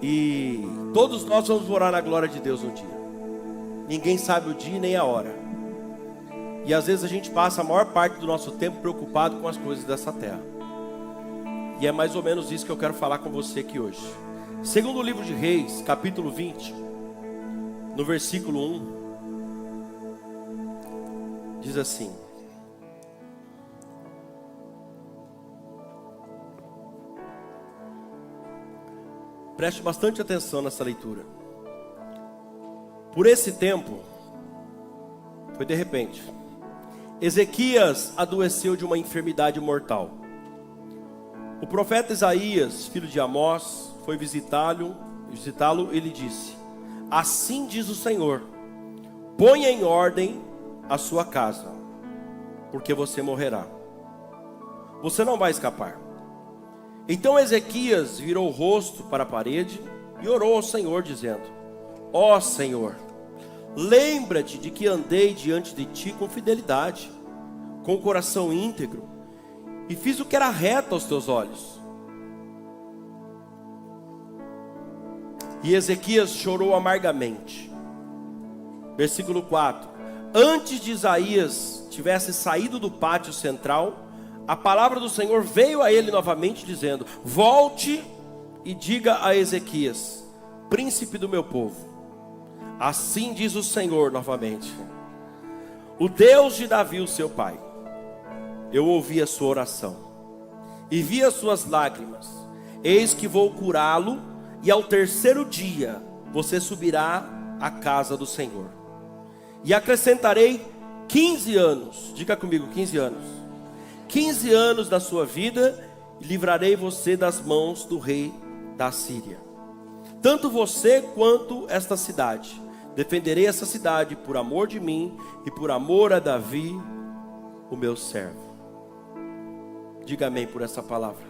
E todos nós vamos morar na glória de Deus um dia. Ninguém sabe o dia nem a hora. E às vezes a gente passa a maior parte do nosso tempo preocupado com as coisas dessa terra. E é mais ou menos isso que eu quero falar com você aqui hoje. Segundo o livro de Reis, capítulo 20, no versículo 1, diz assim: preste bastante atenção nessa leitura. Por esse tempo, foi de repente, Ezequias adoeceu de uma enfermidade mortal. O profeta Isaías, filho de Amós, foi visitá-lo. Ele disse: assim diz o Senhor, ponha em ordem a sua casa, porque você morrerá. Você não vai escapar. Então Ezequias virou o rosto para a parede e orou ao Senhor, dizendo: ó Senhor, lembra-te de que andei diante de ti com fidelidade, com o coração íntegro, e fiz o que era reto aos teus olhos. E Ezequias chorou amargamente. Versículo 4: antes de Isaías tivesse saído do pátio central, a palavra do Senhor veio a ele novamente, dizendo: volte e diga a Ezequias, príncipe do meu povo, assim diz o Senhor novamente, o Deus de Davi, o seu pai, eu ouvi a sua oração e vi as suas lágrimas. Eis que vou curá-lo, e ao terceiro dia você subirá à casa do Senhor. E acrescentarei 15 anos, diga comigo, 15 anos. 15 anos da sua vida, e livrarei você das mãos do rei da Síria. Tanto você quanto esta cidade. Defenderei essa cidade por amor de mim e por amor a Davi, o meu servo. Diga amém por essa palavra.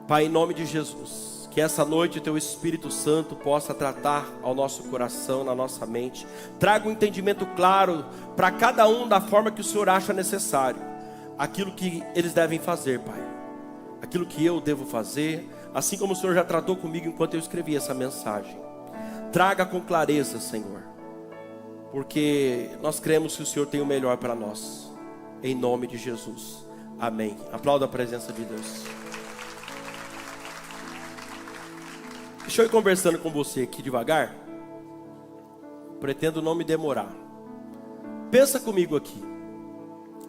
Pai, em nome de Jesus, que essa noite o teu Espírito Santo possa tratar ao nosso coração, na nossa mente. Traga um entendimento claro para cada um da forma que o Senhor acha necessário. Aquilo que eles devem fazer, Pai. Aquilo que eu devo fazer, assim como o Senhor já tratou comigo enquanto eu escrevi essa mensagem. Traga com clareza, Senhor, porque nós cremos que o Senhor tem o melhor para nós. Em nome de Jesus. Amém. Aplauda a presença de Deus. Deixa eu ir conversando com você aqui devagar. Pretendo não me demorar. Pensa comigo aqui.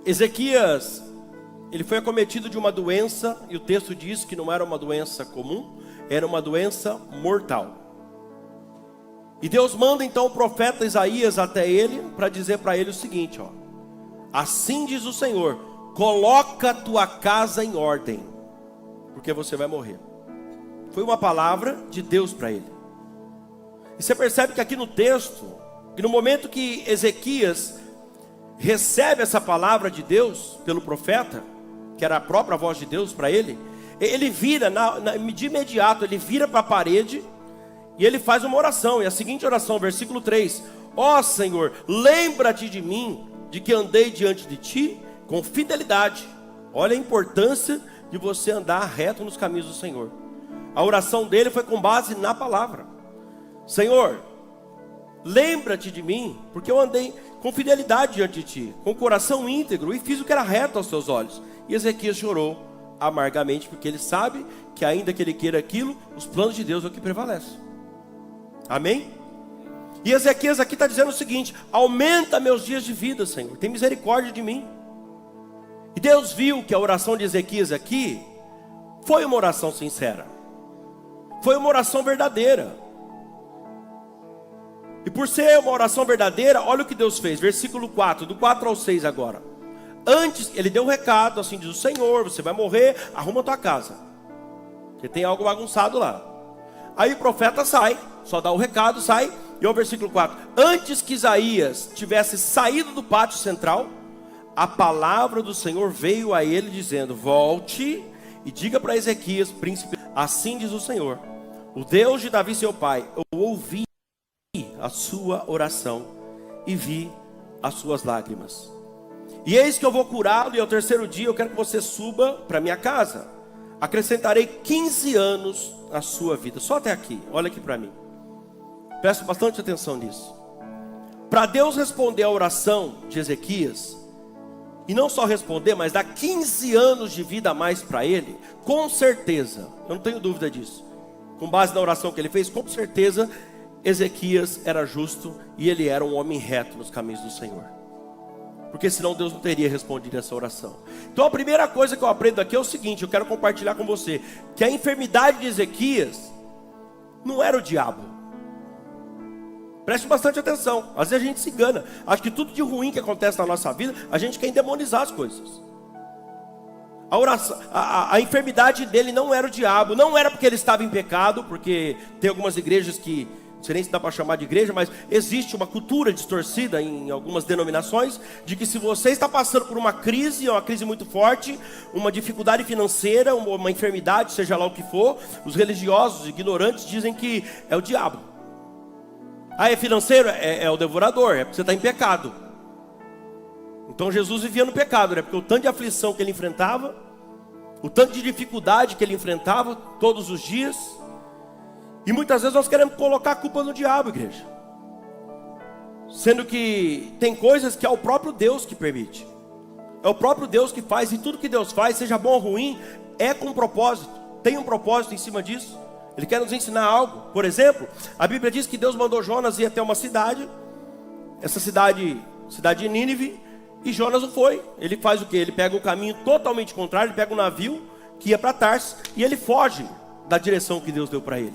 Ezequias, ele foi acometido de uma doença, e o texto diz que não era uma doença comum, era uma doença mortal. E Deus manda então o profeta Isaías até ele, para dizer para ele o seguinte, ó: assim diz o Senhor, coloca a tua casa em ordem, porque você vai morrer. Foi uma palavra de Deus para ele. E você percebe que aqui no texto, que no momento que Ezequias recebe essa palavra de Deus pelo profeta, que era a própria voz de Deus para ele, ele vira, de imediato, ele vira para a parede e ele faz uma oração. E a seguinte oração, versículo 3: ó Senhor, lembra-te de mim, de que andei diante de ti com fidelidade. Olha a importância de você andar reto nos caminhos do Senhor. A oração dele foi com base na palavra. Senhor, lembra-te de mim, porque eu andei com fidelidade diante de ti, com o coração íntegro, e fiz o que era reto aos teus olhos. E Ezequias chorou amargamente, porque ele sabe que ainda que ele queira aquilo, os planos de Deus é o que prevalece. Amém? E Ezequias aqui está dizendo o seguinte: aumenta meus dias de vida, Senhor, tem misericórdia de mim. E Deus viu que a oração de Ezequias aqui foi uma oração sincera, foi uma oração verdadeira. E por ser uma oração verdadeira, olha o que Deus fez, versículo 4, do 4 ao 6 agora. Antes, ele deu um recado, assim diz o Senhor, você vai morrer, arruma a tua casa, porque tem algo bagunçado lá. Aí o profeta sai, só dá o recado, sai, e o versículo 4: antes que Isaías tivesse saído do pátio central, a palavra do Senhor veio a ele dizendo: volte e diga para Ezequias, príncipe, assim diz o Senhor, o Deus de Davi seu pai, eu ouvi a sua oração e vi as suas lágrimas. E eis que eu vou curá-lo, e ao terceiro dia eu quero que você suba para minha casa. acrescentarei 15 anos à sua vida. Só até aqui, olha aqui para mim. Presta bastante atenção nisso. Para Deus responder a oração de Ezequias, e não só responder, mas dar 15 anos de vida a mais para ele, com certeza, eu não tenho dúvida disso, com base na oração que ele fez, com certeza, Ezequias era justo e ele era um homem reto nos caminhos do Senhor. Porque senão Deus não teria respondido essa oração. Então a primeira coisa que eu aprendo aqui é o seguinte, eu quero compartilhar com você, que a enfermidade de Ezequias não era o diabo. Preste bastante atenção, às vezes a gente se engana, acho que tudo de ruim que acontece na nossa vida, a gente quer endemonizar as coisas. A enfermidade dele não era o diabo, não era porque ele estava em pecado, porque tem algumas igrejas que, não sei nem se dá para chamar de igreja, mas existe uma cultura distorcida em algumas denominações, de que se você está passando por uma crise muito forte, uma dificuldade financeira, uma enfermidade, seja lá o que for, os religiosos ignorantes dizem que é o diabo. Ah, é financeiro? É o devorador, é porque você está em pecado. Então Jesus vivia no pecado, né? Porque o tanto de aflição que ele enfrentava, o tanto de dificuldade que ele enfrentava todos os dias. E muitas vezes nós queremos colocar a culpa no diabo, igreja. Sendo que tem coisas que é o próprio Deus que permite. É o próprio Deus que faz, e tudo que Deus faz, seja bom ou ruim, é com propósito. Tem um propósito em cima disso. Ele quer nos ensinar algo. Por exemplo, a Bíblia diz que Deus mandou Jonas ir até uma cidade. Essa cidade de Nínive. E Jonas não foi. Ele faz o quê? Ele pega um caminho totalmente contrário. Ele pega um navio que ia para Tarsis. E ele foge da direção que Deus deu para ele.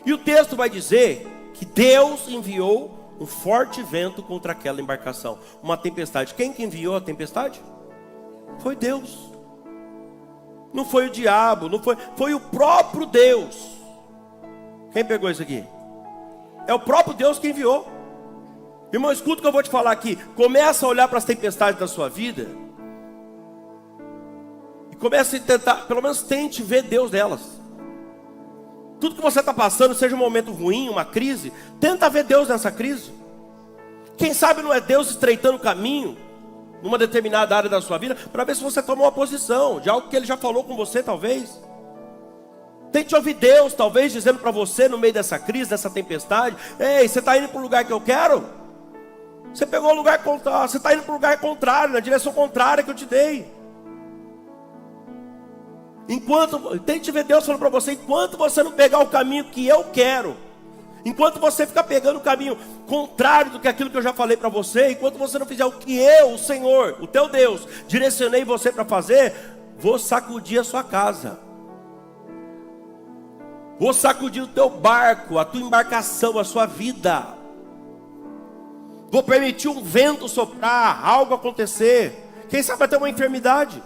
E o texto vai dizer que Deus enviou um forte vento contra aquela embarcação. Uma tempestade. Quem que enviou a tempestade? Foi Deus. Não foi o diabo. Não foi o próprio Deus. Quem pegou isso aqui? É o próprio Deus que enviou. Irmão, escuta o que eu vou te falar aqui. Começa a olhar para as tempestades da sua vida. E comece a tentar, pelo menos tente ver Deus nelas. Tudo que você está passando, seja um momento ruim, uma crise, tenta ver Deus nessa crise. Quem sabe não é Deus estreitando o caminho numa determinada área da sua vida, para ver se você toma uma posição de algo que Ele já falou com você, talvez. Tente ouvir Deus, talvez, dizendo para você no meio dessa crise, dessa tempestade: ei, você está indo para o lugar que eu quero? Você pegou o lugar contrário, você está indo para o lugar contrário, na direção contrária que eu te dei. Tente ver Deus falando para você: enquanto você não pegar o caminho que eu quero, enquanto você ficar pegando o caminho contrário do que aquilo que eu já falei para você, enquanto você não fizer o que eu, o Senhor, o teu Deus, direcionei você para fazer, vou sacudir a sua casa. Vou sacudir o teu barco, a tua embarcação, a sua vida. Vou permitir um vento soprar, algo acontecer. Quem sabe até uma enfermidade.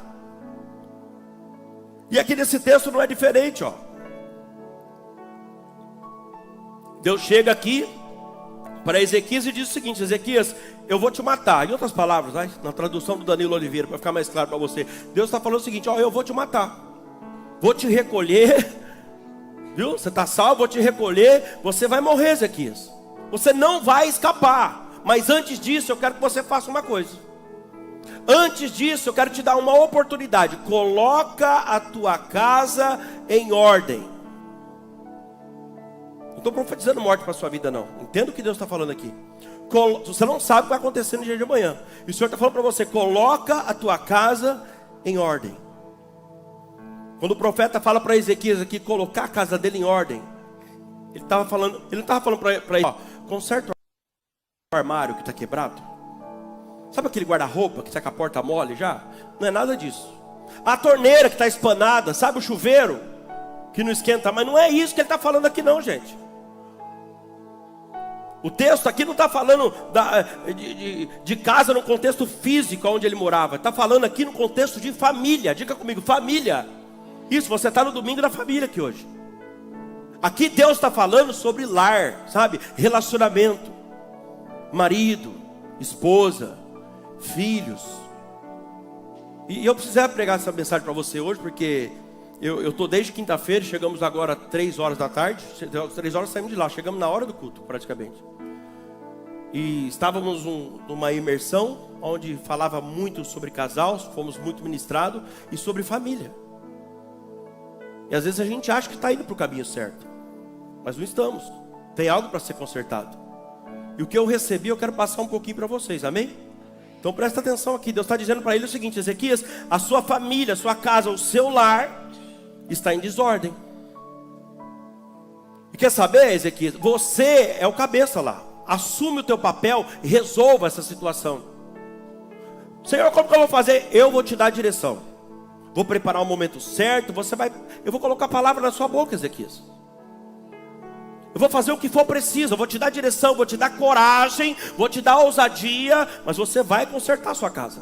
E aqui nesse texto não é diferente, ó. Deus chega aqui para Ezequias e diz o seguinte: Ezequias, eu vou te matar. Em outras palavras, na tradução do Danilo Oliveira, para ficar mais claro para você, Deus está falando o seguinte: ó, eu vou te matar. Vou te recolher. Viu? Você está salvo, vou te recolher. Você vai morrer, Ezequias. Você não vai escapar. Mas antes disso, eu quero que você faça uma coisa. Antes disso, eu quero te dar uma oportunidade. Coloca a tua casa em ordem. Não estou profetizando morte para a sua vida, não. Entenda o que Deus está falando aqui. Você não sabe o que vai acontecer no dia de amanhã. E o Senhor está falando para você: coloca a tua casa em ordem. Quando o profeta fala para Ezequias aqui colocar a casa dele em ordem, ele não estava falando para ele: ó, conserta o armário que está quebrado. Sabe aquele guarda-roupa que está com a porta mole já? Não é nada disso. A torneira que está espanada, sabe o chuveiro que não esquenta? Mas não é isso que ele está falando aqui não, gente. O texto aqui não está falando de casa no contexto físico onde ele morava. Está falando aqui no contexto de família. Diga comigo, família. Isso, você está no domingo da família aqui hoje. Aqui Deus está falando sobre lar, sabe? Relacionamento. Marido, esposa, filhos. E eu precisava pregar essa mensagem para você hoje, porque eu estou desde quinta-feira, chegamos agora 3 horas da tarde. 3 horas saímos de lá, chegamos na hora do culto praticamente. E estávamos numa imersão, onde falava muito sobre casal, fomos muito ministrados, e sobre família. E às vezes a gente acha que está indo para o caminho certo, mas não estamos. Tem algo para ser consertado. E o que eu recebi, eu quero passar um pouquinho para vocês, amém? Então presta atenção aqui. Deus está dizendo para ele o seguinte: Ezequias, a sua família, a sua casa, o seu lar está em desordem. E quer saber, Ezequias? Você é o cabeça lá. Assume o teu papel e resolva essa situação. Senhor, como que eu vou fazer? Eu vou te dar a direção. Vou preparar o momento certo. Eu vou colocar a palavra na sua boca, Ezequias. Eu vou fazer o que for preciso. Eu vou te dar direção, vou te dar coragem, vou te dar ousadia. Mas você vai consertar a sua casa.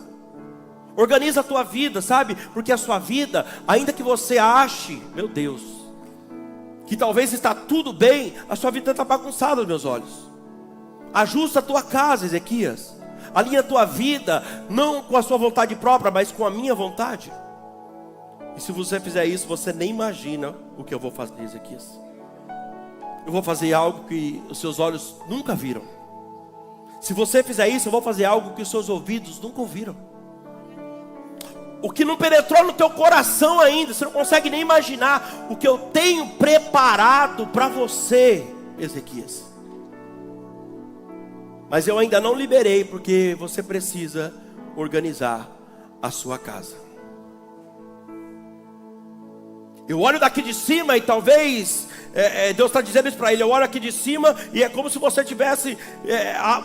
Organiza a tua vida, sabe? Porque a sua vida, ainda que você ache, meu Deus, que talvez está tudo bem, a sua vida está bagunçada aos meus olhos. Ajusta a tua casa, Ezequias. Alinha a tua vida, não com a sua vontade própria, mas com a minha vontade. E se você fizer isso, você nem imagina o que eu vou fazer, Ezequias. Eu vou fazer algo que os seus olhos nunca viram. Se você fizer isso, eu vou fazer algo que os seus ouvidos nunca ouviram. O que não penetrou no teu coração ainda, você não consegue nem imaginar o que eu tenho preparado para você, Ezequias. Mas eu ainda não liberei, porque você precisa organizar a sua casa. Eu olho daqui de cima e talvez Deus está dizendo isso para ele. Eu olho aqui de cima e é como se você tivesse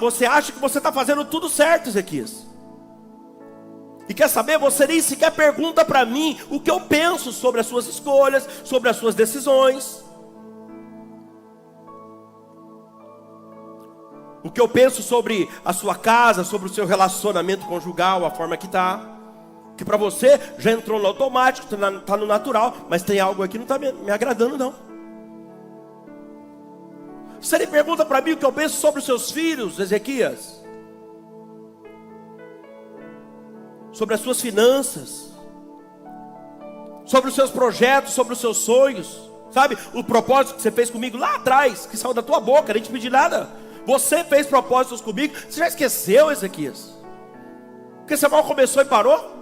você acha que você está fazendo tudo certo, Ezequias. E quer saber, você nem sequer pergunta para mim o que eu penso sobre as suas escolhas, sobre as suas decisões. O que eu penso sobre a sua casa, sobre o seu relacionamento conjugal, a forma que está. Que para você já entrou no automático, está no natural, mas tem algo aqui que não está me agradando não. Você nem pergunta para mim o que eu penso sobre os seus filhos, Ezequias. Sobre as suas finanças. Sobre os seus projetos, sobre os seus sonhos. Sabe, o propósito que você fez comigo lá atrás, que saiu da tua boca, nem te pedi nada. Você fez propósitos comigo. Você já esqueceu, Ezequias? Porque você mal começou e parou?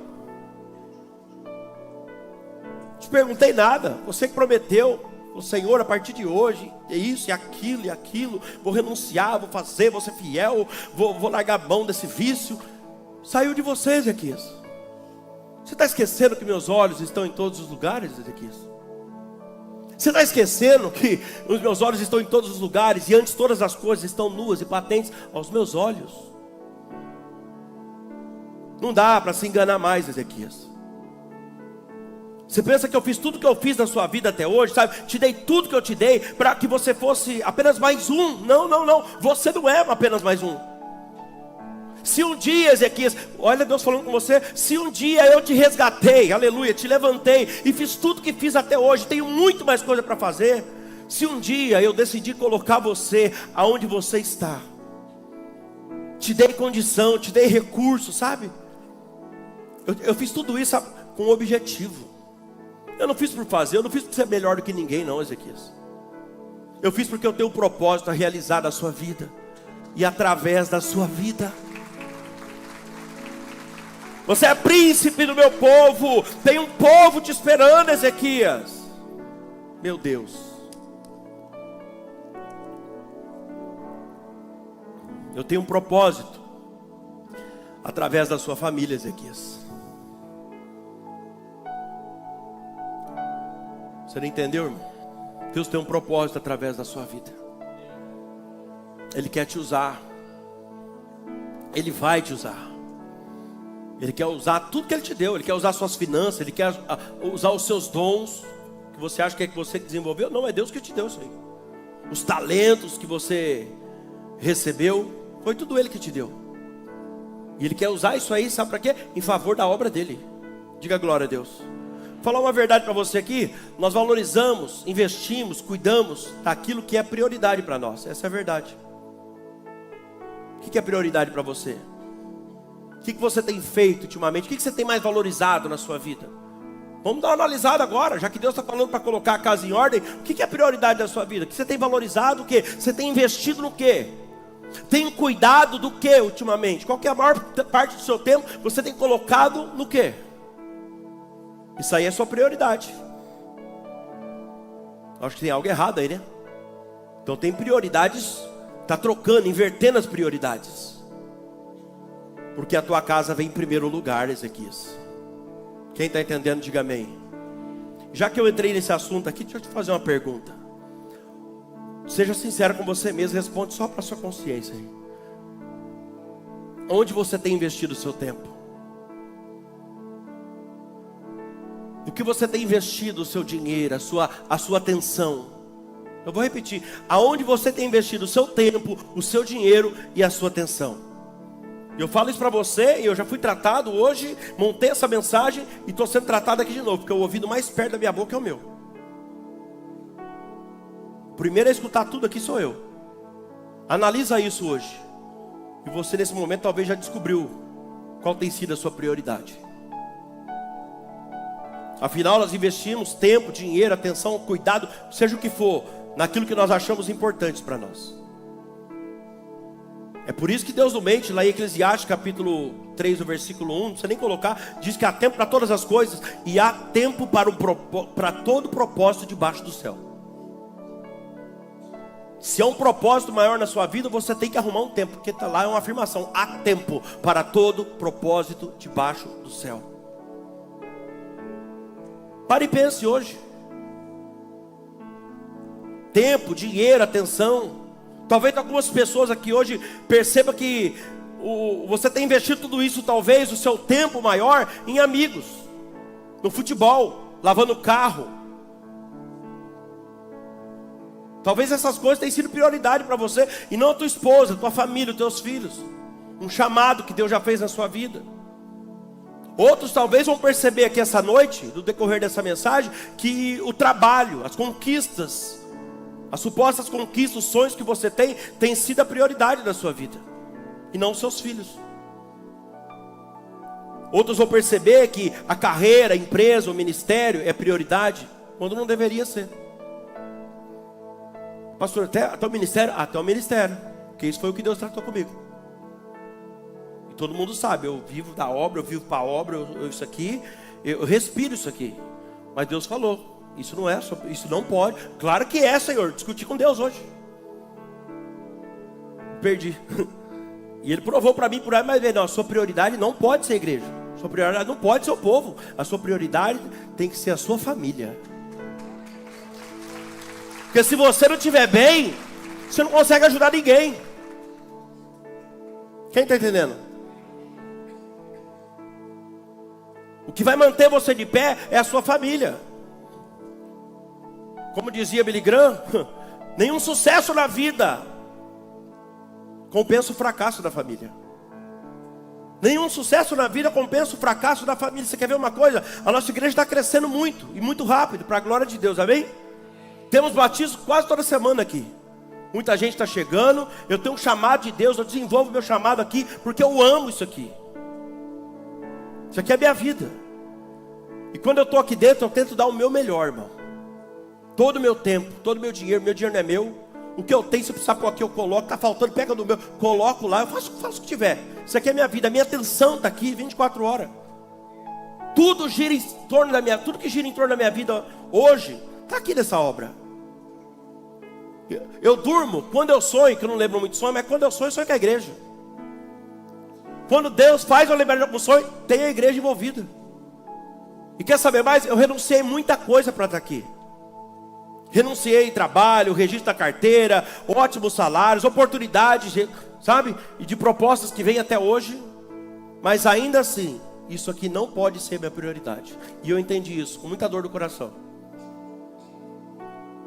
Não te perguntei nada. Você que prometeu, o Senhor, a partir de hoje, é isso e aquilo, vou renunciar, vou fazer, vou ser fiel, vou largar a mão desse vício. Saiu de você, Ezequias. Você está esquecendo que meus olhos estão em todos os lugares, Ezequias? Você está esquecendo que os meus olhos estão em todos os lugares e antes todas as coisas estão nuas e patentes aos meus olhos? Não dá para se enganar mais, Ezequias. Você pensa que eu fiz tudo que eu fiz na sua vida até hoje, sabe? Te dei tudo que eu te dei para que você fosse apenas mais um. Não. Você não é apenas mais um. Se um dia, Ezequias, olha Deus falando com você, se um dia eu te resgatei, aleluia, te levantei e fiz tudo que fiz até hoje, tenho muito mais coisa para fazer. Se um dia eu decidi colocar você aonde você está, te dei condição, te dei recurso, sabe? Eu fiz tudo isso, sabe, com um objetivo. Eu não fiz por fazer, eu não fiz por ser melhor do que ninguém não, Ezequias. Eu fiz porque eu tenho um propósito a realizar na sua vida e através da sua vida. Você é príncipe do meu povo. Tem um povo te esperando, Ezequias. Meu Deus. Eu tenho um propósito através da sua família, Ezequias. Você não entendeu, irmão? Deus tem um propósito através da sua vida. Ele quer te usar. Ele vai te usar. Ele quer usar tudo que Ele te deu. Ele quer usar suas finanças. Ele quer usar os seus dons. Que você acha que é que você desenvolveu. Não, é Deus que te deu isso aí. Os talentos que você recebeu, foi tudo Ele que te deu. E Ele quer usar isso aí, sabe para quê? Em favor da obra dEle. Diga glória a Deus. Vou falar uma verdade para você aqui. Nós valorizamos, investimos, cuidamos daquilo que é prioridade para nós. Essa é a verdade. O que é prioridade para você? O que você tem feito ultimamente? O que você tem mais valorizado na sua vida? Vamos dar uma analisada agora, já que Deus está falando para colocar a casa em ordem. O que é prioridade da sua vida? O que você tem valorizado? O que? Você tem investido no quê? Tem cuidado do que ultimamente? Qual que é a maior parte do seu tempo? Você tem colocado no quê? Isso aí é sua prioridade. Acho que tem algo errado aí, né? Então tem prioridades, está trocando, invertendo as prioridades. Porque a tua casa vem em primeiro lugar, Ezequias. Quem está entendendo, diga amém. Já que eu entrei nesse assunto aqui, deixa eu te fazer uma pergunta. Seja sincero com você mesmo, responde só para a sua consciência aí. Onde você tem investido o seu tempo? O que você tem investido o seu dinheiro, a sua atenção? Eu vou repetir. Aonde você tem investido o seu tempo, o seu dinheiro e a sua atenção? Eu falo isso para você e eu já fui tratado hoje, montei essa mensagem e estou sendo tratado aqui de novo, porque o ouvido mais perto da minha boca é o meu. O primeiro a escutar tudo aqui sou eu. Analisa isso hoje. E você nesse momento talvez já descobriu qual tem sido a sua prioridade. Afinal nós investimos tempo, dinheiro, atenção, cuidado, seja o que for, naquilo que nós achamos importantes para nós. É por isso que Deus não mente, lá em Eclesiastes capítulo 3, o versículo 1, não precisa nem colocar, diz que há tempo para todas as coisas e há tempo para todo propósito debaixo do céu. Se há um propósito maior na sua vida, você tem que arrumar um tempo, porque tá lá é uma afirmação, há tempo para todo propósito debaixo do céu. Pare e pense hoje. Tempo, dinheiro, atenção. Talvez algumas pessoas aqui hoje percebam que você tem investido tudo isso, talvez o seu tempo maior em amigos, no futebol, lavando carro. Talvez essas coisas tenham sido prioridade para você e não a tua esposa, a tua família, os teus filhos. Um chamado que Deus já fez na sua vida. Outros talvez vão perceber aqui essa noite, no decorrer dessa mensagem, que o trabalho, as conquistas, as supostas conquistas, os sonhos que você tem sido a prioridade da sua vida, e não os seus filhos. Outros vão perceber que a carreira, a empresa, o ministério é prioridade, quando não deveria ser. Pastor, até o ministério? Até o ministério, porque isso foi o que Deus tratou comigo. E todo mundo sabe, eu vivo da obra, eu vivo para a obra, isso aqui, eu respiro isso aqui. Mas Deus falou, isso não é, isso não pode. Claro que é, Senhor, discuti com Deus hoje. Perdi. E Ele provou para mim, por aí, mas não, a sua prioridade não pode ser a igreja. A sua prioridade não pode ser o povo. A sua prioridade tem que ser a sua família. Porque se você não estiver bem, você não consegue ajudar ninguém. Quem está entendendo? O que vai manter você de pé é a sua família. Como dizia Billy Graham, nenhum sucesso na vida compensa o fracasso da família. Nenhum sucesso na vida compensa o fracasso da família. Você quer ver uma coisa? A nossa igreja está crescendo muito e muito rápido, para a glória de Deus, amém? Temos batismo quase toda semana aqui. Muita gente está chegando. Eu tenho um chamado de Deus. Eu desenvolvo meu chamado aqui porque eu amo isso aqui. Isso aqui é a minha vida. E quando eu estou aqui dentro, eu tento dar o meu melhor, irmão. Todo o meu tempo, todo o meu dinheiro não é meu. O que eu tenho, se eu precisar pôr aqui, eu coloco. Está faltando, pega do meu, coloco lá. Eu faço o que tiver. Isso aqui é a minha vida. A minha atenção está aqui 24 horas. Tudo gira em torno da minha, tudo que gira em torno da minha vida hoje está aqui nessa obra. Eu durmo, quando eu sonho, que eu não lembro muito sonho, mas quando eu sonho com a igreja. Quando Deus faz eu lembrar de algum sonho, tem a igreja envolvida. E quer saber mais? Eu renunciei muita coisa para estar aqui. Renunciei trabalho, registro da carteira, ótimos salários, oportunidades, sabe? E de propostas que vêm até hoje. Mas ainda assim, isso aqui não pode ser minha prioridade. E eu entendi isso com muita dor do coração.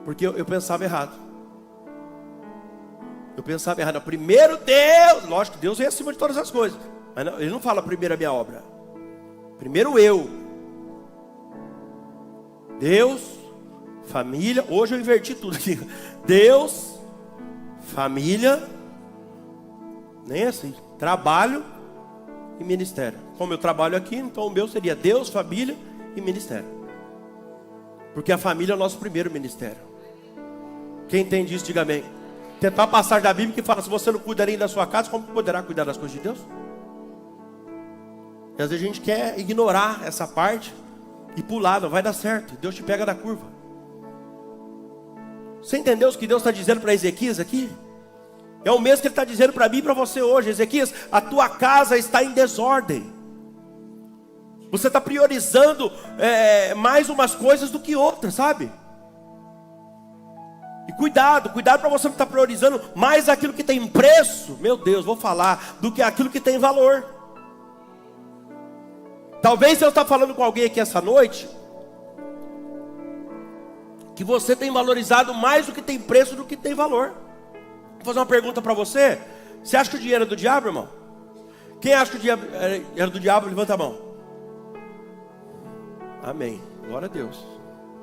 Porque eu pensava errado. Eu pensava errado. Primeiro Deus, lógico que Deus vem acima de todas as coisas. Mas não, Ele não fala primeiro a minha obra. Primeiro eu. Deus, família. Hoje eu inverti tudo aqui. Deus, família. Nem assim. Trabalho e ministério. Como eu trabalho aqui, então o meu seria Deus, família e ministério. Porque a família é o nosso primeiro ministério. Quem entende isso, diga amém. Tentar passar da Bíblia que fala, se você não cuida nem da sua casa, como poderá cuidar das coisas de Deus? E às vezes a gente quer ignorar essa parte e pular, não vai dar certo. Deus te pega da curva. Você entendeu o que Deus está dizendo para Ezequias aqui? É o mesmo que Ele está dizendo para mim e para você hoje. Ezequias, a tua casa está em desordem. Você está priorizando mais umas coisas do que outras, sabe? E cuidado para você não estar priorizando mais aquilo que tem preço, meu Deus, vou falar, do que aquilo que tem valor. Talvez eu estou falando com alguém aqui essa noite, que você tem valorizado mais o que tem preço do que tem valor. Vou fazer uma pergunta para você. Você acha que o dinheiro é do diabo, irmão? Quem acha que o dinheiro é do diabo, levanta a mão. Amém, glória a Deus.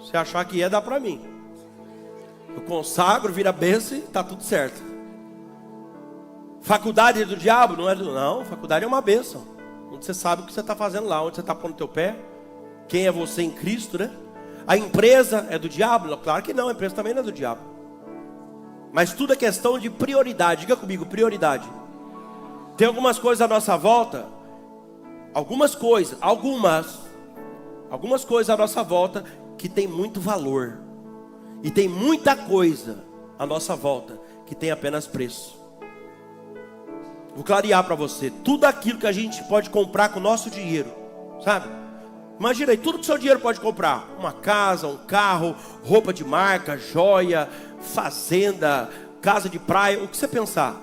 Se achar que dá para mim. Eu consagro, vira bênção e está tudo certo. Faculdade é do diabo? Não, faculdade é uma bênção. Onde você sabe o que você está fazendo lá, onde você está pondo o teu pé. Quem é você em Cristo, né? A empresa é do diabo? Claro que não, a empresa também não é do diabo. Mas tudo é questão de prioridade. Diga comigo, prioridade. Tem algumas coisas à nossa volta. Algumas coisas à nossa volta que tem muito valor. E tem muita coisa à nossa volta que tem apenas preço. Vou clarear para você. Tudo aquilo que a gente pode comprar com o nosso dinheiro, sabe? Imagina aí, tudo que o seu dinheiro pode comprar. Uma casa, um carro, roupa de marca, joia, fazenda, casa de praia, o que você pensar.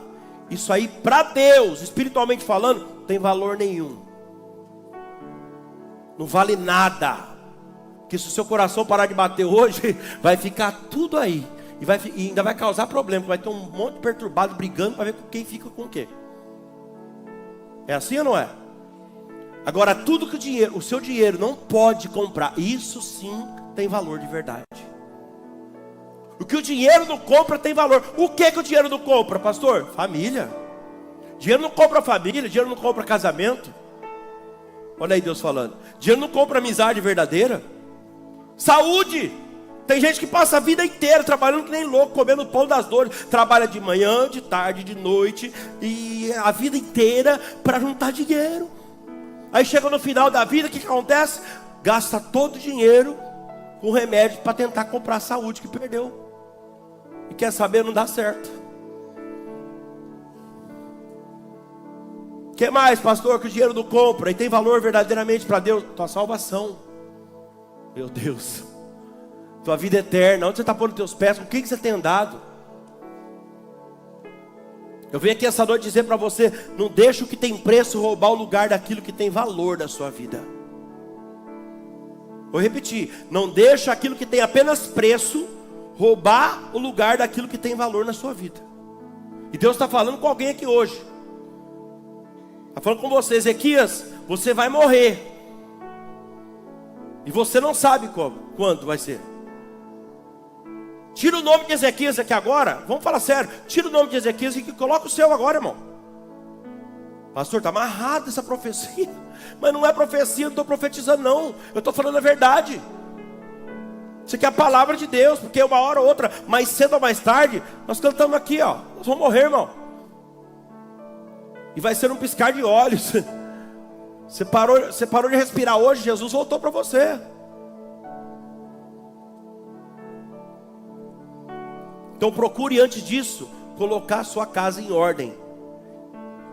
Isso aí para Deus, espiritualmente falando, não tem valor nenhum. Não vale nada. Que se o seu coração parar de bater hoje, vai ficar tudo aí. E ainda vai causar problema. Vai ter um monte de perturbado brigando para ver quem fica com o quê. É assim ou não é? Agora, tudo que o seu dinheiro não pode comprar, isso sim tem valor de verdade. O que o dinheiro não compra tem valor. O que o dinheiro não compra, pastor? Família. Dinheiro não compra família, dinheiro não compra casamento. Olha aí Deus falando. Dinheiro não compra amizade verdadeira. Saúde. Tem gente que passa a vida inteira trabalhando que nem louco, comendo o pão das dores. Trabalha de manhã, de tarde, de noite, e a vida inteira para juntar dinheiro. Aí chega no final da vida, o que acontece? Gasta todo o dinheiro com remédio para tentar comprar a saúde que perdeu. E quer saber, não dá certo. O que mais, pastor, que o dinheiro não compra e tem valor verdadeiramente para Deus? Tua salvação. Meu Deus, tua vida eterna, onde você está pondo teus pés, com quem que você tem andado? Eu venho aqui essa noite dizer para você, não deixe o que tem preço roubar o lugar daquilo que tem valor da sua vida. Vou repetir, não deixe aquilo que tem apenas preço roubar o lugar daquilo que tem valor na sua vida. E Deus está falando com alguém aqui hoje. Está falando com você, Ezequias, você vai morrer. E você não sabe quando vai ser. Tira o nome de Ezequias aqui agora. Vamos falar sério. Tira o nome de Ezequias e coloca o seu agora, irmão. Pastor, está amarrado essa profecia. Mas não é profecia, eu não estou profetizando não. Eu estou falando a verdade. Isso aqui é a palavra de Deus. Porque uma hora ou outra, mais cedo ou mais tarde, nós cantamos aqui, ó. Nós vamos morrer, irmão. E vai ser um piscar de olhos. Você parou de respirar hoje, Jesus voltou para você. Então procure antes disso colocar a sua casa em ordem.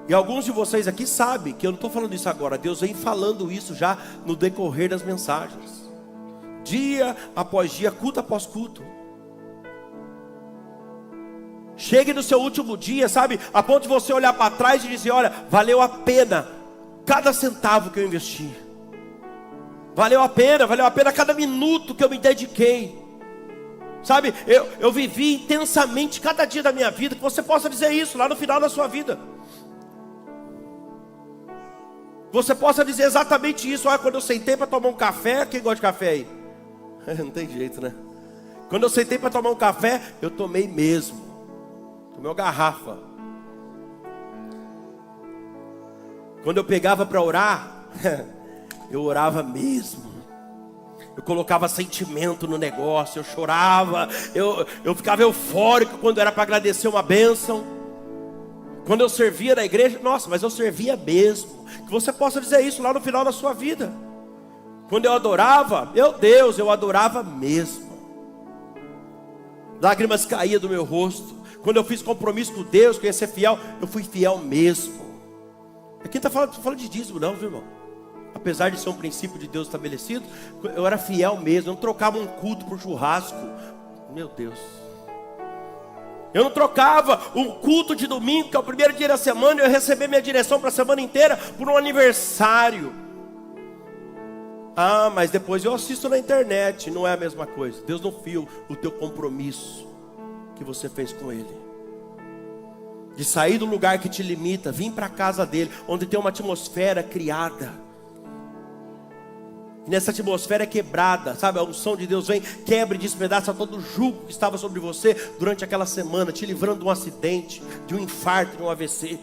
E alguns de vocês aqui sabem que eu não estou falando isso agora. Deus vem falando isso já no decorrer das mensagens. Dia após dia, culto após culto. Chegue no seu último dia, sabe? A ponto de você olhar para trás e dizer, olha, valeu a pena cada centavo que eu investi. Valeu a pena cada minuto que eu me dediquei. Sabe, eu vivi intensamente cada dia da minha vida. Que você possa dizer isso lá no final da sua vida. Você possa dizer exatamente isso. Olha, quando eu sentei para tomar um café. Quem gosta de café aí? Não tem jeito, né? Quando eu sentei para tomar um café, eu tomei mesmo. Tomei uma garrafa. Quando eu pegava para orar, eu orava mesmo. Eu colocava sentimento no negócio, eu chorava, eu ficava eufórico quando era para agradecer uma bênção. Quando eu servia na igreja, nossa, mas eu servia mesmo. Que você possa dizer isso lá no final da sua vida. Quando eu adorava, meu Deus, eu adorava mesmo. lágrimas caíam do meu rosto. Quando eu fiz compromisso com Deus, que eu ia ser fiel, eu fui fiel mesmo. Aqui não está falando de dízimo não, viu, irmão? Apesar de ser um princípio de Deus estabelecido, eu era fiel mesmo. Eu não trocava um culto por churrasco. Meu Deus. Eu não trocava um culto de domingo, que é o primeiro dia da semana, e eu receber minha direção para a semana inteira, por um aniversário. Ah, mas depois eu assisto na internet. Não é a mesma coisa. Deus não viu o teu compromisso que você fez com Ele, de sair do lugar que te limita, vir para a casa dele, onde tem uma atmosfera criada. E nessa atmosfera é quebrada, sabe? A unção de Deus vem, quebra e despedaça todo o jugo que estava sobre você durante aquela semana, te livrando de um acidente, de um infarto, de um AVC.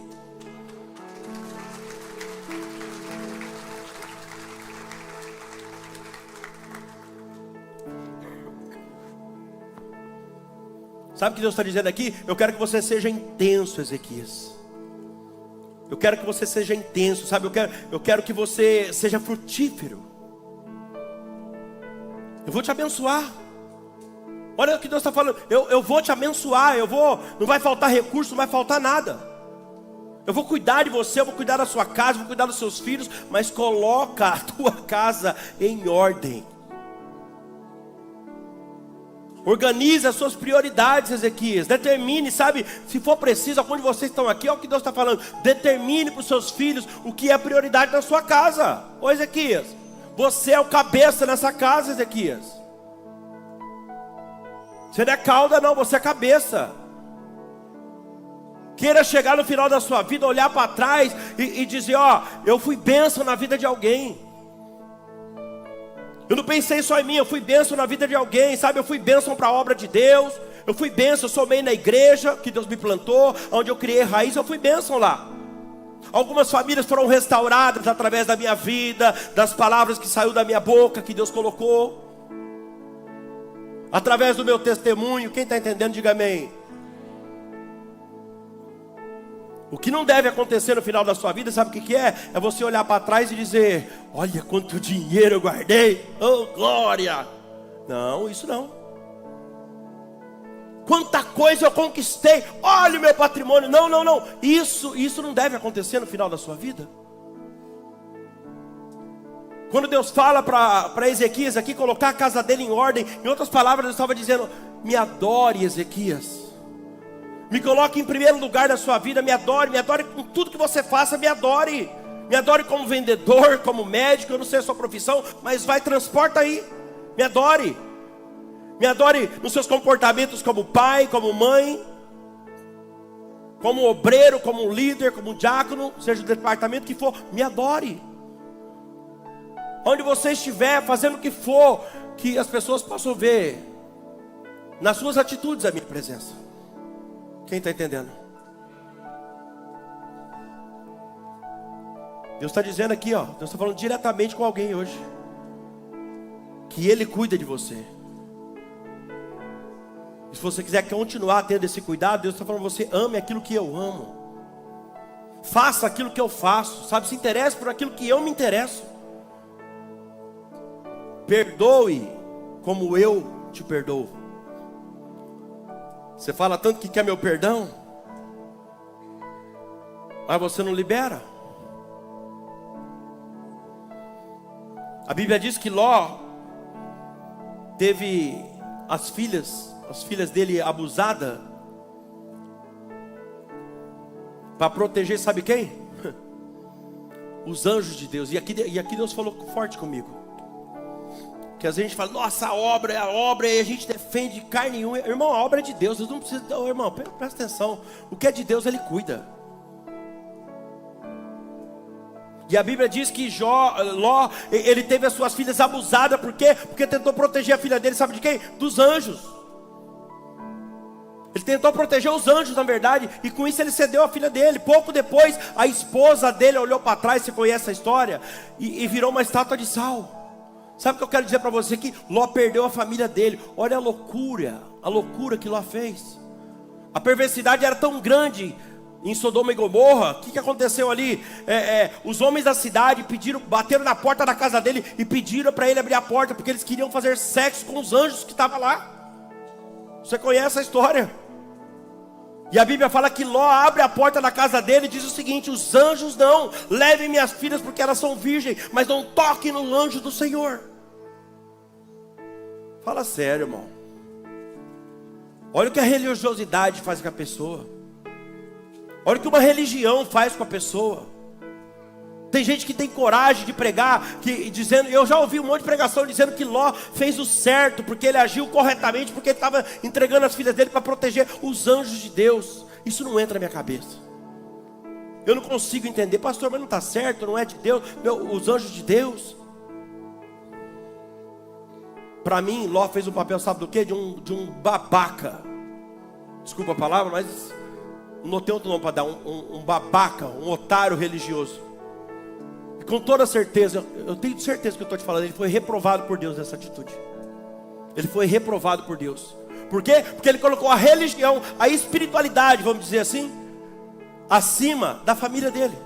Sabe o que Deus está dizendo aqui? Eu quero que você seja intenso, Ezequias. Eu quero que você seja intenso, sabe? Eu quero que você seja frutífero. Eu vou te abençoar. Olha o que Deus está falando. Eu vou te abençoar. Não vai faltar recurso, não vai faltar nada. Eu vou cuidar de você, eu vou cuidar da sua casa, vou cuidar dos seus filhos. Mas coloca a tua casa em ordem. Organize as suas prioridades, Ezequias. Determine, sabe, se for preciso, aonde vocês estão aqui, olha o que Deus está falando. Determine para os seus filhos o que é a prioridade na sua casa. Ô Ezequias, você é o cabeça nessa casa, Ezequias. Você não é cauda não, você é cabeça. Queira chegar no final da sua vida, olhar para trás e dizer, ó, eu fui bênção na vida de alguém. Eu não pensei só em mim, eu fui bênção na vida de alguém, sabe? Eu fui bênção para a obra de Deus. Eu fui bênção, eu somei na igreja que Deus me plantou, onde eu criei raiz, eu fui bênção lá. Algumas famílias foram restauradas através da minha vida, das palavras que saiu da minha boca, que Deus colocou. Através do meu testemunho, quem está entendendo, diga amém. O que não deve acontecer no final da sua vida, sabe o que é? É você olhar para trás e dizer, olha quanto dinheiro eu guardei, oh glória. Não, isso não. Quanta coisa eu conquistei, olha o meu patrimônio. Não, não, não, isso não deve acontecer no final da sua vida. Quando Deus fala para Ezequias aqui, colocar a casa dele em ordem, em outras palavras Deus estava dizendo, me adore Ezequias. Me coloque em primeiro lugar da sua vida, me adore com tudo que você faça, me adore. Me adore como vendedor, como médico, eu não sei a sua profissão, mas vai, transporta aí. Me adore. Me adore nos seus comportamentos como pai, como mãe, como obreiro, como líder, como diácono, seja o departamento que for, me adore. Onde você estiver, fazendo o que for, que as pessoas possam ver nas suas atitudes a minha presença. Quem está entendendo? Deus está dizendo aqui, ó, Deus está falando diretamente com alguém hoje, que Ele cuida de você. E se você quiser continuar tendo esse cuidado, Deus está falando, você ame aquilo que eu amo. Faça aquilo que eu faço, sabe? Se interesse por aquilo que eu me interesso. Perdoe como eu te perdoo. Você fala tanto que quer meu perdão, mas você não libera. A Bíblia diz que Ló teve as filhas dele abusadas, para proteger, sabe quem? Os anjos de Deus. E aqui Deus falou forte comigo. Que às vezes a gente fala, nossa, a obra é a obra, e a gente defende carne nenhuma. Irmão, a obra é de Deus, Deus não precisa. Oh, irmão, presta atenção. O que é de Deus, Ele cuida. E a Bíblia diz que Ló, ele teve as suas filhas abusadas, por quê? Porque tentou proteger a filha dele, sabe de quem? Dos anjos. Ele tentou proteger os anjos, na verdade, e com isso ele cedeu a filha dele. Pouco depois, a esposa dele olhou para trás, você conhece a história, e virou uma estátua de sal. Sabe o que eu quero dizer para você aqui? Ló perdeu a família dele. Olha a loucura que Ló fez. A perversidade era tão grande em Sodoma e Gomorra. O que aconteceu ali? Os homens da cidade bateram na porta da casa dele e pediram para ele abrir a porta, porque eles queriam fazer sexo com os anjos que estavam lá. Você conhece a história? E a Bíblia fala que Ló abre a porta da casa dele e diz o seguinte: os anjos não, levem minhas filhas porque elas são virgens, mas não toquem no anjo do Senhor. Fala sério, irmão. Olha o que a religiosidade faz com a pessoa. Olha o que uma religião faz com a pessoa. Tem gente que tem coragem de pregar, dizendo, eu já ouvi um monte de pregação dizendo que Ló fez o certo, porque ele agiu corretamente, porque ele estava entregando as filhas dele para proteger os anjos de Deus. Isso não entra na minha cabeça. Eu não consigo entender, pastor, mas não está certo, não é de Deus, os anjos de Deus. Para mim, Ló fez um papel, sabe do quê? De um babaca. Desculpa a palavra, mas não tem outro nome para dar, um babaca, um otário religioso. E com toda certeza, eu tenho certeza que eu estou te falando, ele foi reprovado por Deus nessa atitude. Ele foi reprovado por Deus. Por quê? Porque ele colocou a religião, a espiritualidade, vamos dizer assim, acima da família dele.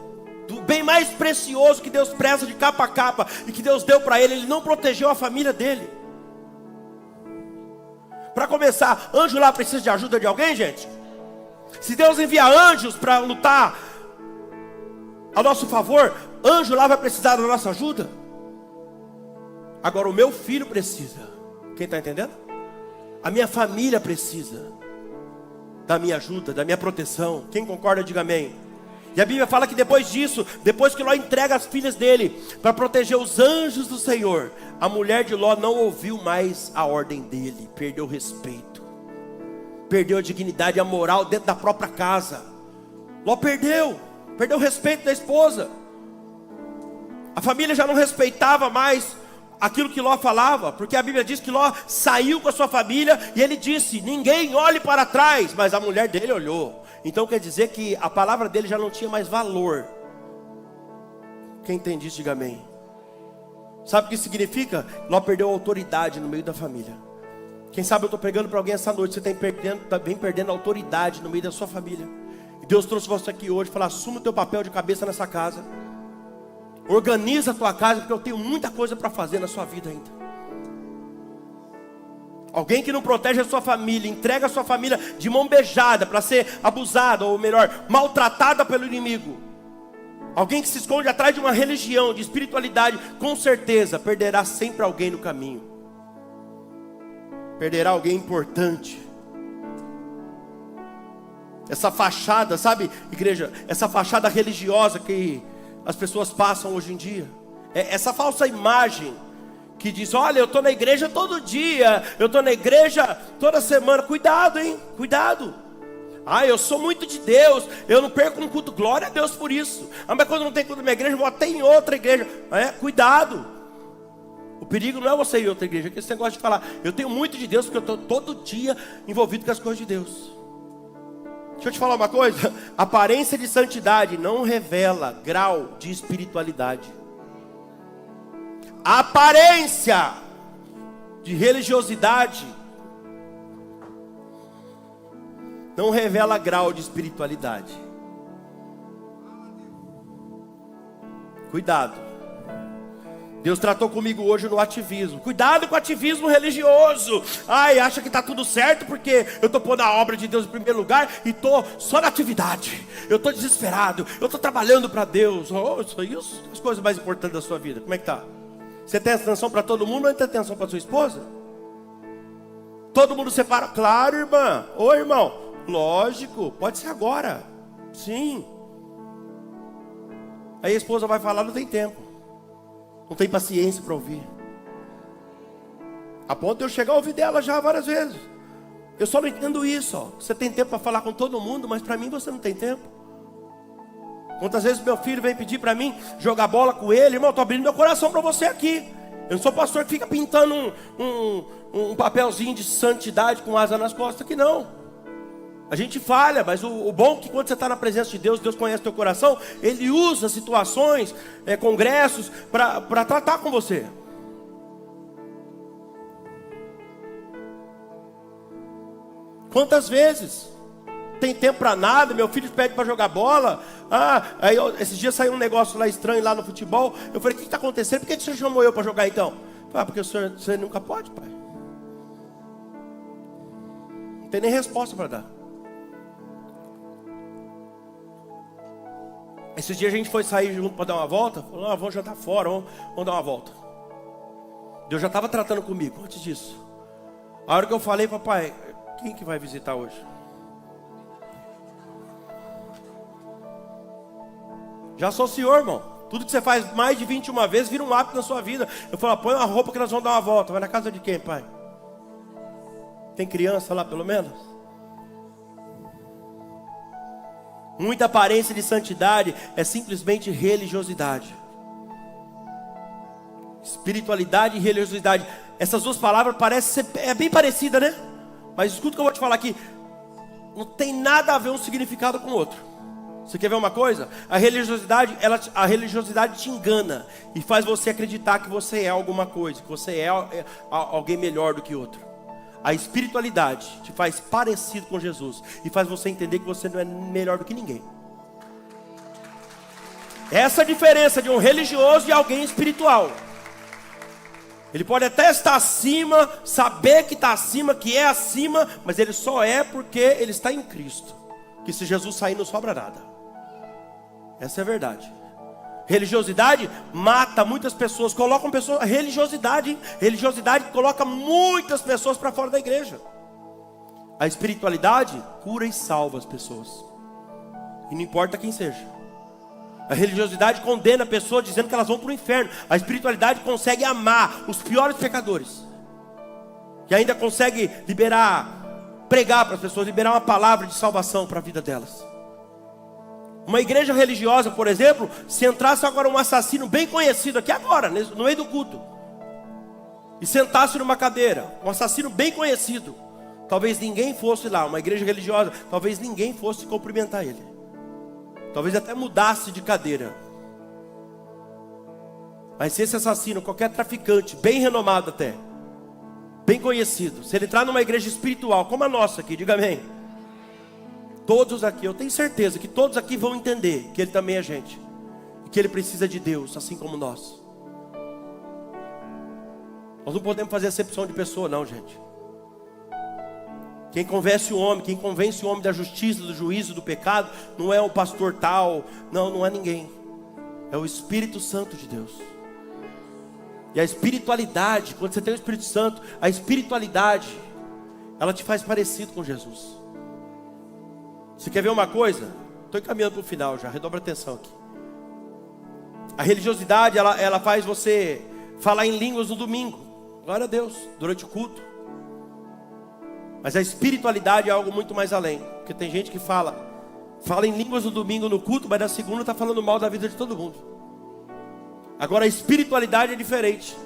Do bem mais precioso que Deus preza de capa a capa e que Deus deu para ele, ele não protegeu a família dele. Para começar, anjo lá precisa de ajuda de alguém, gente? Se Deus envia anjos para lutar a nosso favor, anjo lá vai precisar da nossa ajuda? Agora o meu filho precisa. Quem está entendendo? A minha família precisa da minha ajuda, da minha proteção. Quem concorda, diga amém. E a Bíblia fala que depois disso, depois que Ló entrega as filhas dele para proteger os anjos do Senhor, a mulher de Ló não ouviu mais a ordem dele, perdeu o respeito, perdeu a dignidade e a moral dentro da própria casa. Ló perdeu o respeito da esposa. A família já não respeitava mais aquilo que Ló falava, porque a Bíblia diz que Ló saiu com a sua família e ele disse: ninguém olhe para trás, mas a mulher dele olhou. Então quer dizer que a palavra dele já não tinha mais valor. Quem entende isso, diga amém. Sabe o que significa? Ló perdeu a autoridade no meio da família. Quem sabe eu estou pregando para alguém essa noite, você está bem perdendo a autoridade no meio da sua família. E Deus trouxe você aqui hoje, falar: assuma o teu papel de cabeça nessa casa. Organiza a tua casa, porque eu tenho muita coisa para fazer na sua vida ainda. Alguém que não protege a sua família, entrega a sua família de mão beijada para ser abusada, ou melhor, maltratada pelo inimigo. Alguém que se esconde atrás de uma religião, de espiritualidade, com certeza perderá sempre alguém no caminho. Perderá alguém importante. Essa fachada, sabe, igreja, essa fachada religiosa que as pessoas passam hoje em dia, essa falsa imagem que diz: olha, eu estou na igreja todo dia, eu estou na igreja toda semana. Cuidado, hein, cuidado. Ah, eu sou muito de Deus, eu não perco um culto, glória a Deus por isso. Ah, mas quando não tem culto na minha igreja, eu vou até em outra igreja. Cuidado. O perigo não é você ir em outra igreja, é que esse negócio de falar: eu tenho muito de Deus, porque eu estou todo dia envolvido com as coisas de Deus. Deixa eu te falar uma coisa: aparência de santidade não revela grau de espiritualidade. A aparência de religiosidade não revela grau de espiritualidade. Cuidado. Deus tratou comigo hoje no ativismo. Cuidado com o ativismo religioso. Ai, acha que está tudo certo porque eu estou pondo a obra de Deus em primeiro lugar e estou só na atividade. Eu estou desesperado, eu estou trabalhando para Deus. Isso as coisas mais importantes da sua vida. Como é que está? Você tem atenção para todo mundo ou tem atenção para sua esposa? Todo mundo separa? Claro, irmã. Oi, irmão. Lógico, pode ser agora. Sim. Aí a esposa vai falar, não tem tempo. Não tem paciência para ouvir. A ponto de eu chegar a ouvir dela já várias vezes. Eu só não entendo isso, ó. Você tem tempo para falar com todo mundo, mas para mim você não tem tempo. Quantas vezes meu filho vem pedir para mim jogar bola com ele? Irmão, eu estou abrindo meu coração para você aqui. Eu não sou pastor que fica pintando um papelzinho de santidade com asa nas costas, aqui não. A gente falha, mas o bom é que quando você está na presença de Deus, Deus conhece teu coração, Ele usa situações, congressos, para tratar com você. Quantas vezes? Tem tempo para nada, meu filho pede para jogar bola. Aí esses dias saiu um negócio lá estranho lá no futebol. Eu falei: o que está acontecendo? Por que você chamou eu para jogar então? Porque você nunca pode, pai. Não tem nem resposta para dar. Esses dias a gente foi sair junto para dar uma volta. Falou, vamos jantar fora, vamos dar uma volta. Deus já estava tratando comigo antes disso. A hora que eu falei, papai, quem que vai visitar hoje? Já sou o senhor, irmão. Tudo que você faz mais de 21 vezes vira um hábito na sua vida. Eu falo, põe uma roupa que nós vamos dar uma volta. Vai na casa de quem, pai? Tem criança lá pelo menos? Muita aparência de santidade é simplesmente religiosidade. Espiritualidade e religiosidade. Essas duas palavras parecem ser bem parecidas, né? Mas escuta o que eu vou te falar aqui. Não tem nada a ver um significado com o outro. Você quer ver uma coisa? A religiosidade te engana e faz você acreditar que você é alguma coisa, que você é alguém melhor do que outro. A espiritualidade te faz parecido com Jesus e faz você entender que você não é melhor do que ninguém. Essa é a diferença de um religioso e alguém espiritual. Ele pode até estar acima, saber que está acima, que é acima, mas ele só é porque ele está em Cristo. Que se Jesus sair não sobra nada. Essa é a verdade. Religiosidade mata muitas pessoas, coloca pessoas, religiosidade coloca muitas pessoas para fora da igreja. A espiritualidade cura e salva as pessoas. E não importa quem seja. A religiosidade condena a pessoa dizendo que elas vão para o inferno. A espiritualidade consegue amar os piores pecadores. Que ainda consegue pregar para as pessoas, liberar uma palavra de salvação para a vida delas. Uma igreja religiosa, por exemplo, se entrasse agora um assassino bem conhecido aqui agora, no meio do culto, e sentasse numa cadeira, um assassino bem conhecido, talvez ninguém fosse lá, uma igreja religiosa, talvez ninguém fosse cumprimentar ele. Talvez até mudasse de cadeira. Mas se esse assassino, qualquer traficante, bem renomado até, bem conhecido, se ele entrar numa igreja espiritual, como a nossa aqui, diga amém. Todos aqui, eu tenho certeza que todos aqui vão entender que ele também é gente. E que ele precisa de Deus, assim como nós. Nós não podemos fazer acepção de pessoa não, gente. Quem convence o homem da justiça, do juízo, do pecado, não é o pastor tal, não é ninguém. É o Espírito Santo de Deus. E a espiritualidade, quando você tem o Espírito Santo, a espiritualidade, ela te faz parecido com Jesus. Você quer ver uma coisa? Estou encaminhando para o final já, redobra atenção aqui. A religiosidade, ela faz você falar em línguas no domingo. Glória a Deus, durante o culto. Mas a espiritualidade é algo muito mais além. Porque tem gente que fala em línguas no domingo no culto, mas na segunda está falando mal da vida de todo mundo. Agora a espiritualidade é diferente.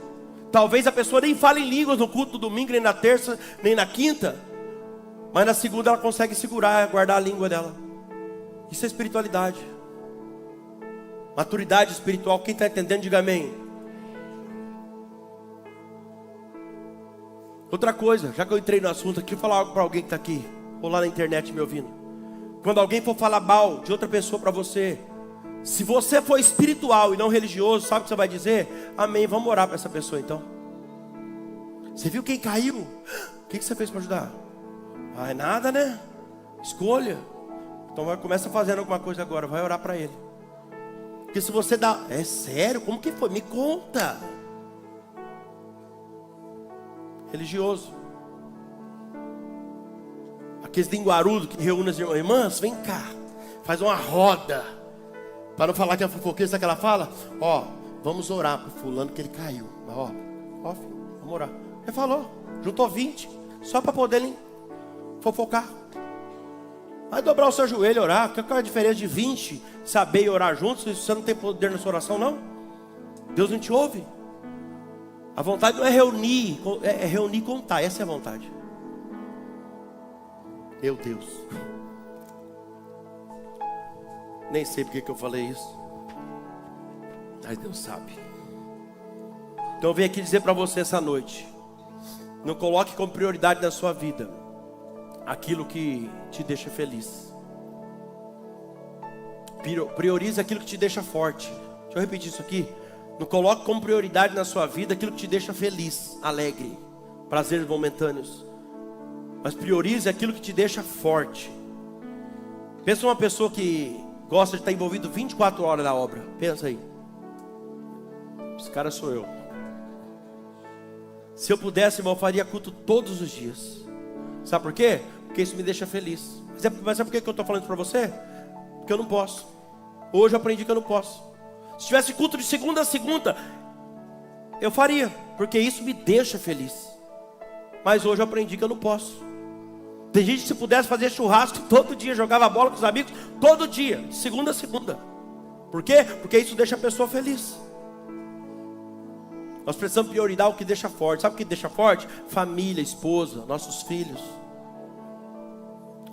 Talvez a pessoa nem fale em línguas no culto do domingo, nem na terça, nem na quinta, mas na segunda ela consegue segurar, guardar a língua dela. Isso é espiritualidade. Maturidade espiritual, quem está entendendo, diga amém. Outra coisa, já que eu entrei no assunto aqui, vou falar algo para alguém que está aqui, ou lá na internet me ouvindo. Quando alguém for falar mal de outra pessoa para você, se você for espiritual e não religioso, sabe o que você vai dizer? Amém, vamos orar para essa pessoa então. Você viu quem caiu? O que você fez para ajudar? Ah, é nada, né? Escolha. Então começa fazendo alguma coisa agora, vai orar para ele. Porque se você dá, é sério? Como que foi? Me conta. Religioso. Aqueles linguarudos que reúnem as irmãs, vem cá, faz uma roda. Para não falar que é fofoqueira, sabe o que ela fala? Ó, vamos orar para o fulano que ele caiu. Ó, filho, vamos orar. Ele falou, juntou 20, só para poder fofocar. Vai dobrar o seu joelho e orar. Qual é a diferença de 20 saber e orar juntos? Se você não tem poder na sua oração, não? Deus não te ouve. A vontade não é reunir, é reunir e contar. Essa é a vontade. Meu Deus. Nem sei porque que eu falei isso, mas Deus sabe. Então eu venho aqui dizer para você essa noite: não coloque como prioridade na sua vida aquilo que te deixa feliz. Priorize aquilo que te deixa forte. Deixa eu repetir isso aqui. Não coloque como prioridade na sua vida aquilo que te deixa feliz, alegre, prazeres momentâneos. mas priorize aquilo que te deixa forte. Pensa uma pessoa que gosta de estar envolvido 24 horas na obra. Pensa aí. Esse cara sou eu. Se eu pudesse, irmão, eu faria culto todos os dias. Sabe por quê? Porque isso me deixa feliz. Mas sabe por que eu estou falando isso para você? Porque eu não posso. Hoje eu aprendi que eu não posso. Se tivesse culto de segunda a segunda, eu faria, porque isso me deixa feliz. Mas hoje eu aprendi que eu não posso. Tem gente que se pudesse fazer churrasco todo dia, jogava bola com os amigos todo dia, de segunda a segunda. Por quê? Porque isso deixa a pessoa feliz. Nós precisamos priorizar o que deixa forte. Sabe o que deixa forte? Família, esposa, nossos filhos.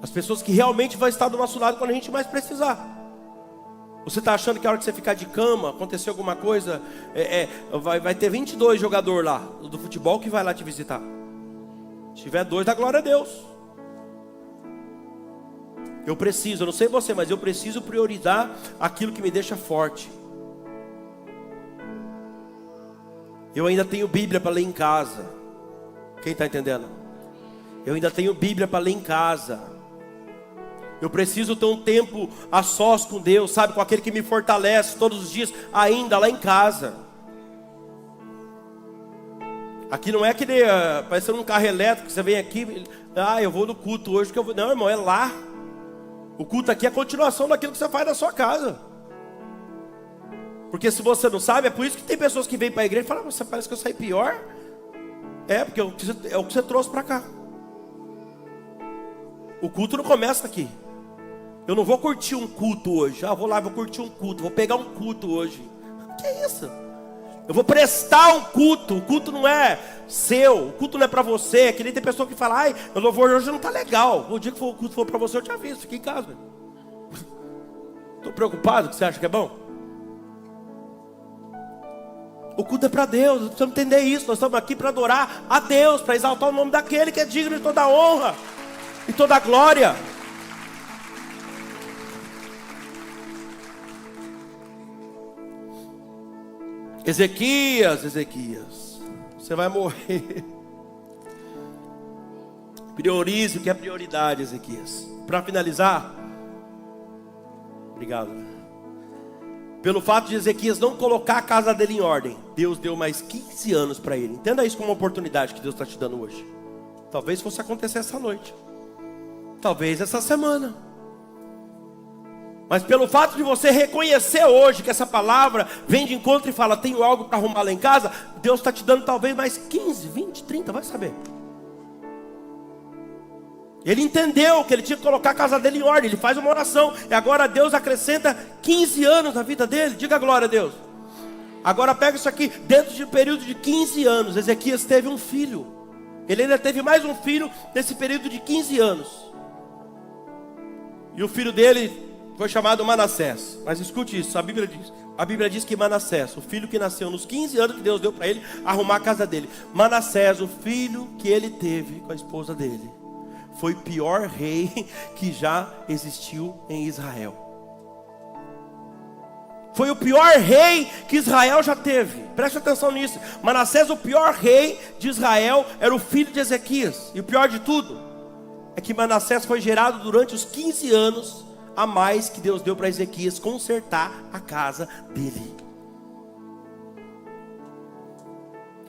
As pessoas que realmente vão estar do nosso lado quando a gente mais precisar. Você está achando que a hora que você ficar de cama, acontecer alguma coisa, vai ter 22 jogadores lá, do futebol, que vai lá te visitar. Se tiver 2, dá glória a Deus. Eu não sei você, mas eu preciso priorizar aquilo que me deixa forte. Eu ainda tenho Bíblia para ler em casa. Quem está entendendo? Eu ainda tenho Bíblia para ler em casa. Eu preciso ter um tempo a sós com Deus, sabe? Com aquele que me fortalece todos os dias, ainda lá em casa. Aqui não é que parecendo um carro elétrico, que você vem aqui, eu vou no culto hoje, que eu vou. Não, irmão, é lá. O culto aqui é a continuação daquilo que você faz na sua casa. Porque se você não sabe, é por isso que tem pessoas que vêm para a igreja e falam: você parece que eu saí pior. Porque é o que você trouxe para cá. O culto não começa aqui. Eu não vou curtir um culto hoje. Vou lá, vou curtir um culto. Vou pegar um culto hoje. O que é isso? Eu vou prestar um culto. O culto não é seu. O culto não é para você. É que nem tem pessoa que fala: o louvor hoje não está legal. O dia que o culto for para você, eu te aviso. Fique em casa. Estou preocupado. O que você acha que é bom? O culto é para Deus. Nós precisamos entender isso. Nós estamos aqui para adorar a Deus, para exaltar o nome daquele que é digno de toda a honra e toda a glória. Ezequias, você vai morrer. Priorize o que é prioridade, Ezequias. Para finalizar, obrigado. Pelo fato de Ezequias não colocar a casa dele em ordem, Deus deu mais 15 anos para ele. Entenda isso como uma oportunidade que Deus está te dando hoje. Talvez fosse acontecer essa noite, talvez essa semana. Mas pelo fato de você reconhecer hoje que essa palavra vem de encontro e fala: tenho algo para arrumar lá em casa, Deus está te dando talvez mais 15, 20, 30, vai saber. Ele entendeu que ele tinha que colocar a casa dele em ordem. Ele faz uma oração e agora Deus acrescenta 15 anos na vida dele. Diga glória a Deus. Agora pega isso aqui. Dentro de um período de 15 anos, Ezequias teve um filho. Ele ainda teve mais um filho nesse período de 15 anos. E o filho dele foi chamado Manassés. Mas escute isso, a Bíblia diz que Manassés, o filho que nasceu nos 15 anos que Deus deu para ele arrumar a casa dele, Manassés, o filho que ele teve com a esposa dele, foi o pior rei que já existiu em Israel. Foi o pior rei que Israel já teve. Preste atenção nisso. Manassés, o pior rei de Israel, era o filho de Ezequias. E o pior de tudo é que Manassés foi gerado durante os 15 anos a mais que Deus deu para Ezequias consertar a casa dele.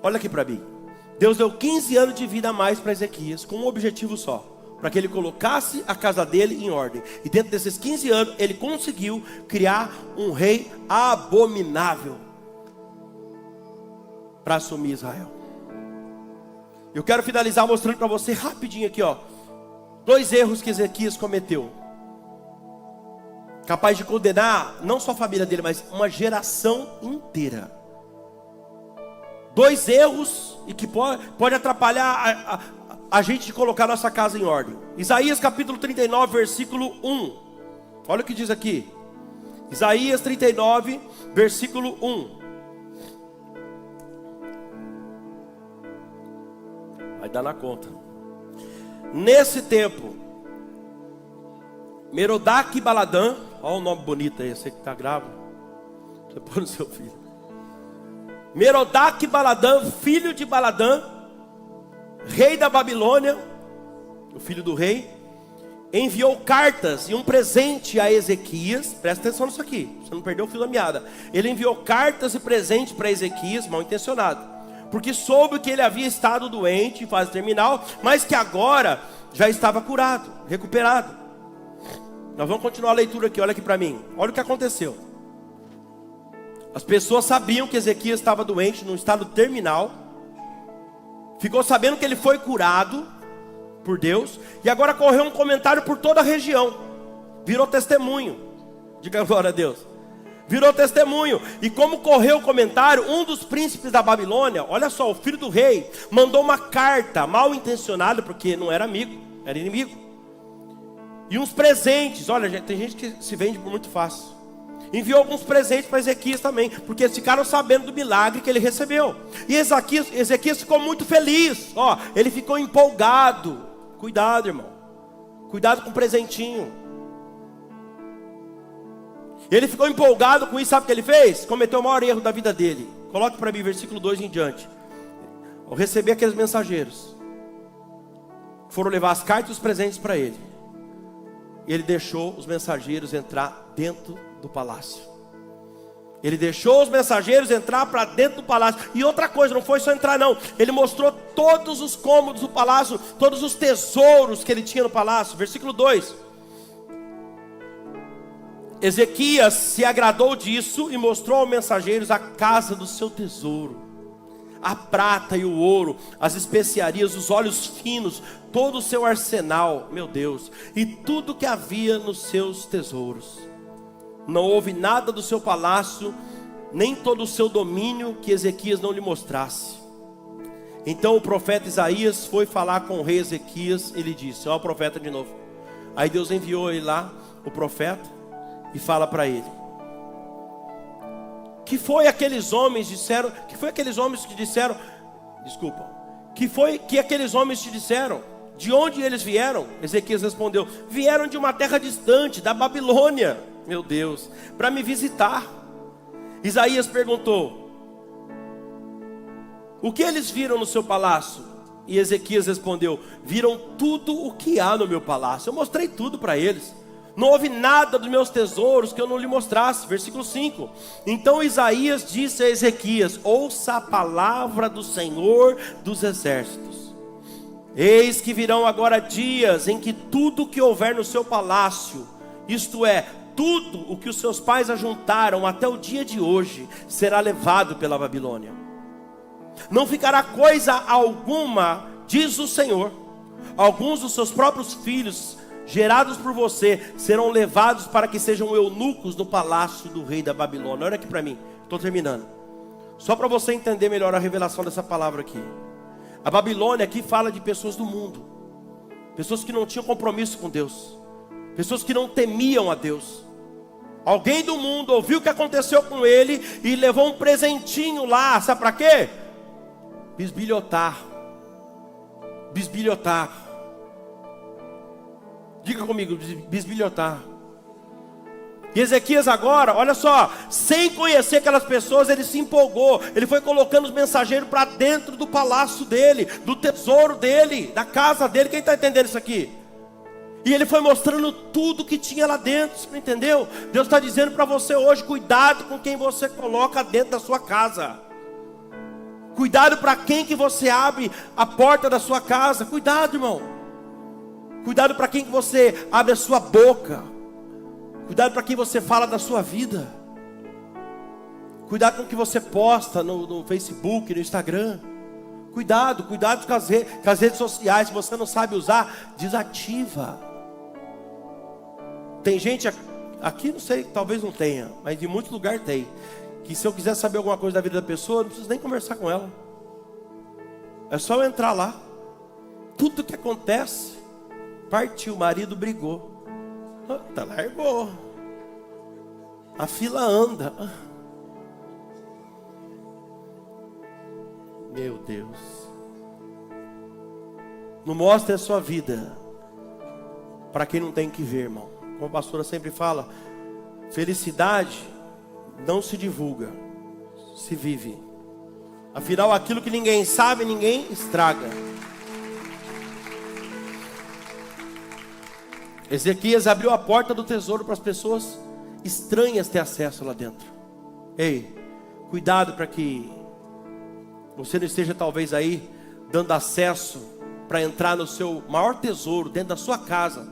Olha aqui para mim. Deus deu 15 anos de vida a mais para Ezequias com um objetivo só: para que ele colocasse a casa dele em ordem. E dentro desses 15 anos ele conseguiu criar um rei abominável para assumir Israel. Eu quero finalizar mostrando para você rapidinho aqui, 2 erros que Ezequias cometeu, capaz de condenar não só a família dele, mas uma geração inteira. 2 erros e que pode atrapalhar a gente de colocar nossa casa em ordem. Isaías capítulo 39, versículo 1. Olha o que diz aqui. Isaías 39, versículo 1. Vai dar na conta. Nesse tempo, Merodach-Baladã, olha o nome bonito aí, você que está grávido, você põe no seu filho. Merodach-Baladã, filho de Baladã, rei da Babilônia, o filho do rei, enviou cartas e um presente a Ezequias. Presta atenção nisso aqui, você não perdeu o fio da meada. Ele enviou cartas e presente para Ezequias, mal intencionado, porque soube que ele havia estado doente em fase terminal, mas que agora já estava curado, recuperado. Nós vamos continuar a leitura aqui, olha aqui para mim. Olha o que aconteceu. As pessoas sabiam que Ezequias estava doente, num estado terminal. Ficou sabendo que ele foi curado por Deus. E agora correu um comentário por toda a região. Virou testemunho. Diga glória a Deus. Virou testemunho. E como correu o comentário, um dos príncipes da Babilônia, olha só, o filho do rei, mandou uma carta mal intencionada, porque não era amigo, era inimigo. E uns presentes. Olha, gente, tem gente que se vende por muito fácil. Enviou alguns presentes para Ezequias também, porque eles ficaram sabendo do milagre que ele recebeu. E Ezequias ficou muito feliz. Ó, ele ficou empolgado. Cuidado, irmão. Cuidado com o presentinho. Ele ficou empolgado com isso, sabe o que ele fez? Cometeu o maior erro da vida dele. Coloque para mim, versículo 2 em diante. Ao receber aqueles mensageiros, foram levar as cartas e os presentes para ele. E ele deixou os mensageiros entrar dentro do palácio. Ele deixou os mensageiros entrar para dentro do palácio. E outra coisa, não foi só entrar não. Ele mostrou todos os cômodos do palácio, todos os tesouros que ele tinha no palácio. Versículo 2. Ezequias se agradou disso e mostrou aos mensageiros a casa do seu tesouro, a prata e o ouro, as especiarias, os óleos finos, todo o seu arsenal, meu Deus, e tudo que havia nos seus tesouros. Não houve nada do seu palácio, nem todo o seu domínio que Ezequias não lhe mostrasse. Então o profeta Isaías foi falar com o rei Ezequias e lhe disse, ó, o profeta de novo. Aí Deus enviou ele lá, o profeta, e fala para ele. Que foi aqueles homens que aqueles homens te disseram? De onde eles vieram? Ezequias respondeu, vieram de uma terra distante, da Babilônia, meu Deus, para me visitar. Isaías perguntou, o que eles viram no seu palácio? E Ezequias respondeu, viram tudo o que há no meu palácio. Eu mostrei tudo para eles. Não houve nada dos meus tesouros que eu não lhe mostrasse. Versículo 5. Então Isaías disse a Ezequias, ouça a palavra do Senhor dos exércitos. Eis que virão agora dias em que tudo que houver no seu palácio, isto é, tudo o que os seus pais ajuntaram até o dia de hoje, será levado pela Babilônia. Não ficará coisa alguma, diz o Senhor. Alguns dos seus próprios filhos, gerados por você, serão levados para que sejam eunucos no palácio do rei da Babilônia. Olha aqui para mim, estou terminando. Só para você entender melhor a revelação dessa palavra aqui. A Babilônia aqui fala de pessoas do mundo. Pessoas que não tinham compromisso com Deus. Pessoas que não temiam a Deus. Alguém do mundo ouviu o que aconteceu com ele e levou um presentinho lá, sabe para quê? Bisbilhotar. Bisbilhotar. Diga comigo, bisbilhotar. E Ezequias agora, olha só, sem conhecer aquelas pessoas, ele se empolgou. Ele foi colocando os mensageiros para dentro do palácio dele, do tesouro dele, da casa dele. Quem está entendendo isso aqui? E ele foi mostrando tudo que tinha lá dentro, você não entendeu? Deus está dizendo para você hoje, cuidado com quem você coloca dentro da sua casa. Cuidado para quem que você abre a porta da sua casa. Cuidado, irmão. Cuidado para quem que você abre a sua boca. Cuidado para quem você fala da sua vida. Cuidado com o que você posta no Facebook, no Instagram. Cuidado com as redes sociais. Se você não sabe usar, desativa. Tem gente aqui, não sei, talvez não tenha, mas em muitos lugares tem. Que se eu quiser saber alguma coisa da vida da pessoa, não preciso nem conversar com ela. É só eu entrar lá. Tudo que acontece, partiu, o marido brigou. Tá, largou. A fila anda. Meu Deus. Não mostre a sua vida para quem não tem que ver, irmão. Como a pastora sempre fala, felicidade não se divulga, se vive. Afinal, aquilo que ninguém sabe, ninguém estraga. Ezequias abriu a porta do tesouro para as pessoas estranhas ter acesso lá dentro. Ei, cuidado para que você não esteja talvez aí dando acesso para entrar no seu maior tesouro, dentro da sua casa,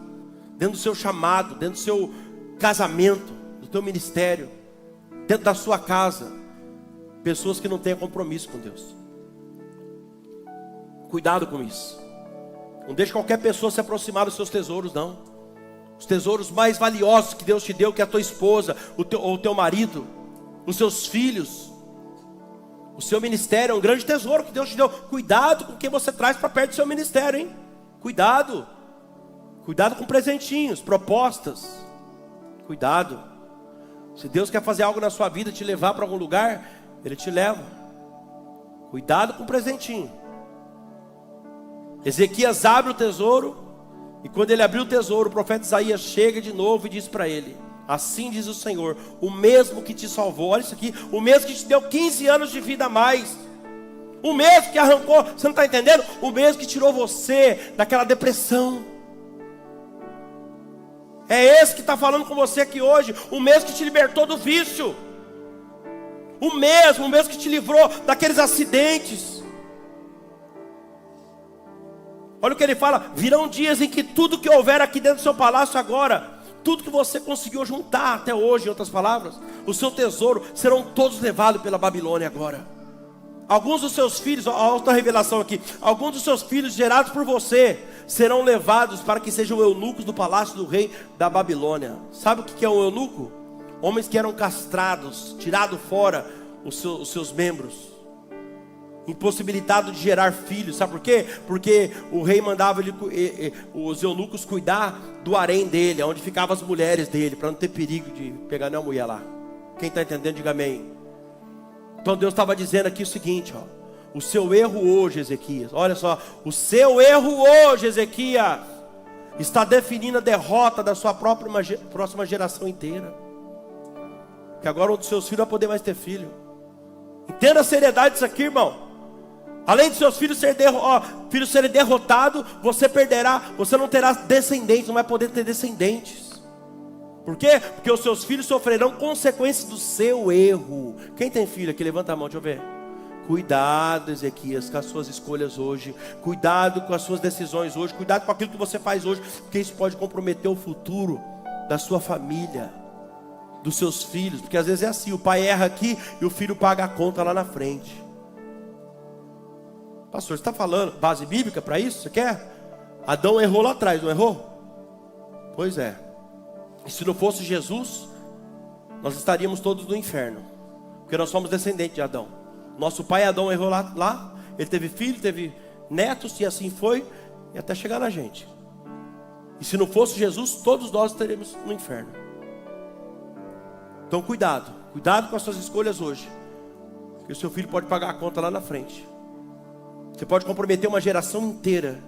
dentro do seu chamado, dentro do seu casamento, do teu ministério, dentro da sua casa, pessoas que não têm compromisso com Deus. Cuidado com isso. Não deixe qualquer pessoa se aproximar dos seus tesouros, não. Os tesouros mais valiosos que Deus te deu, que é a tua esposa, ou o teu marido, os seus filhos, o seu ministério é um grande tesouro que Deus te deu. Cuidado com o que você traz para perto do seu ministério, hein? Cuidado. Cuidado com presentinhos, propostas. Cuidado. Se Deus quer fazer algo na sua vida, te levar para algum lugar, Ele te leva. Cuidado com o presentinho. Ezequias abre o tesouro, e quando ele abriu o tesouro, o profeta Isaías chega de novo e diz para ele: assim diz o Senhor, o mesmo que te salvou, olha isso aqui, o mesmo que te deu 15 anos de vida a mais, o mesmo que arrancou, você não está entendendo? O mesmo que tirou você daquela depressão, é esse que está falando com você aqui hoje, o mesmo que te libertou do vício, o mesmo que te livrou daqueles acidentes. Olha o que ele fala: virão dias em que tudo que houver aqui dentro do seu palácio agora, tudo que você conseguiu juntar até hoje, em outras palavras, o seu tesouro, serão todos levados pela Babilônia agora. Alguns dos seus filhos, olha a outra revelação aqui, alguns dos seus filhos gerados por você, serão levados para que sejam eunucos do palácio do rei da Babilônia. Sabe o que é um eunuco? Homens que eram castrados, tirados fora os seus membros, impossibilitado de gerar filhos. Sabe por quê? Porque o rei mandava os eunucos cuidar do harém dele, onde ficavam as mulheres dele, para não ter perigo de pegar nenhuma mulher lá. Quem está entendendo, diga amém. Então Deus estava dizendo aqui o seguinte, ó: o seu erro hoje, Ezequias, olha só, o seu erro hoje, Ezequias, está definindo a derrota da sua próxima geração inteira. Que agora um dos seus filhos vai poder mais ter filho. Entenda a seriedade disso aqui, irmão. Além de seus filhos serem derrotados, você não terá descendentes, não vai poder ter descendentes. Por quê? Porque os seus filhos sofrerão consequências do seu erro. Quem tem filho aqui? Levanta a mão, deixa eu ver. Cuidado, Ezequias, com as suas escolhas hoje. Cuidado com as suas decisões hoje. Cuidado com aquilo que você faz hoje, porque isso pode comprometer o futuro da sua família, dos seus filhos. Porque às vezes é assim, o pai erra aqui e o filho paga a conta lá na frente. Pastor, você está falando base bíblica para isso? Você quer? Adão errou lá atrás, não errou? Pois é. E se não fosse Jesus, nós estaríamos todos no inferno, porque nós somos descendentes de Adão. Nosso pai Adão errou lá, ele teve filho, teve netos, e assim foi, e até chegar na gente. E se não fosse Jesus, todos nós estaríamos no inferno. Então cuidado com as suas escolhas hoje, porque o seu filho pode pagar a conta lá na frente. Você pode comprometer uma geração inteira.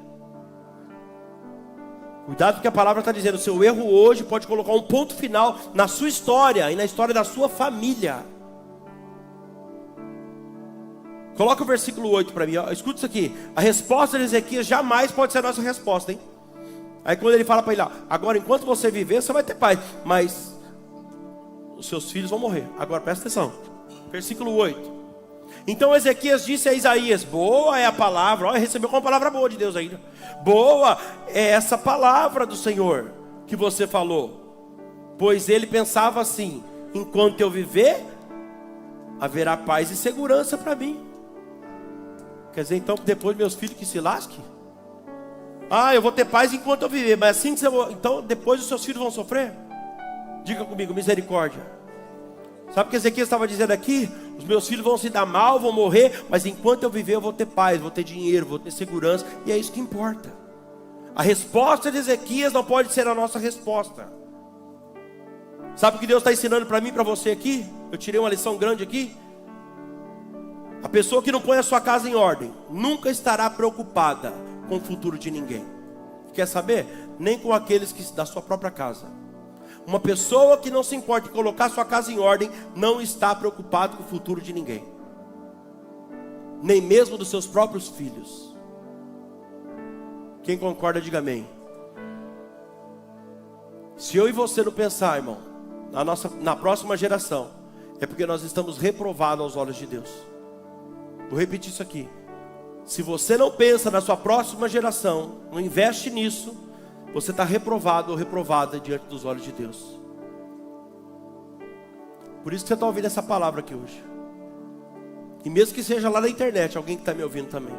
Cuidado, porque a palavra está dizendo: o seu erro hoje pode colocar um ponto final na sua história e na história da sua família. Coloca o versículo 8 para mim, ó. Escuta isso aqui. A resposta de Ezequias jamais pode ser a nossa resposta, hein? Aí quando ele fala para ele, ó: agora enquanto você viver, você vai ter paz, mas os seus filhos vão morrer. Agora presta atenção. Versículo 8. Então Ezequias disse a Isaías: boa é a palavra. Olha, recebeu uma palavra boa de Deus ainda. Boa é essa palavra do Senhor que você falou. Pois ele pensava assim: enquanto eu viver, haverá paz e segurança para mim. Quer dizer então que depois meus filhos que se lasquem? Eu vou ter paz enquanto eu viver, mas assim que então depois os seus filhos vão sofrer? Diga comigo, misericórdia. Sabe o que Ezequias estava dizendo aqui? Os meus filhos vão se dar mal, vão morrer, mas enquanto eu viver eu vou ter paz, vou ter dinheiro, vou ter segurança, e é isso que importa. A resposta de Ezequias não pode ser a nossa resposta. Sabe o que Deus está ensinando para mim e para você aqui? Eu tirei uma lição grande aqui. A pessoa que não põe a sua casa em ordem nunca estará preocupada com o futuro de ninguém. Quer saber? Nem com aqueles da sua própria casa. Uma pessoa que não se importa em colocar sua casa em ordem não está preocupado com o futuro de ninguém, nem mesmo dos seus próprios filhos. Quem concorda, diga amém. Se eu e você não pensar, irmão, na próxima geração, é porque nós estamos reprovados aos olhos de Deus. Vou repetir isso aqui. Se você não pensa na sua próxima geração, não investe nisso, você está reprovado ou reprovada diante dos olhos de Deus. Por isso que você está ouvindo essa palavra aqui hoje. E mesmo que seja lá na internet, alguém que está me ouvindo também.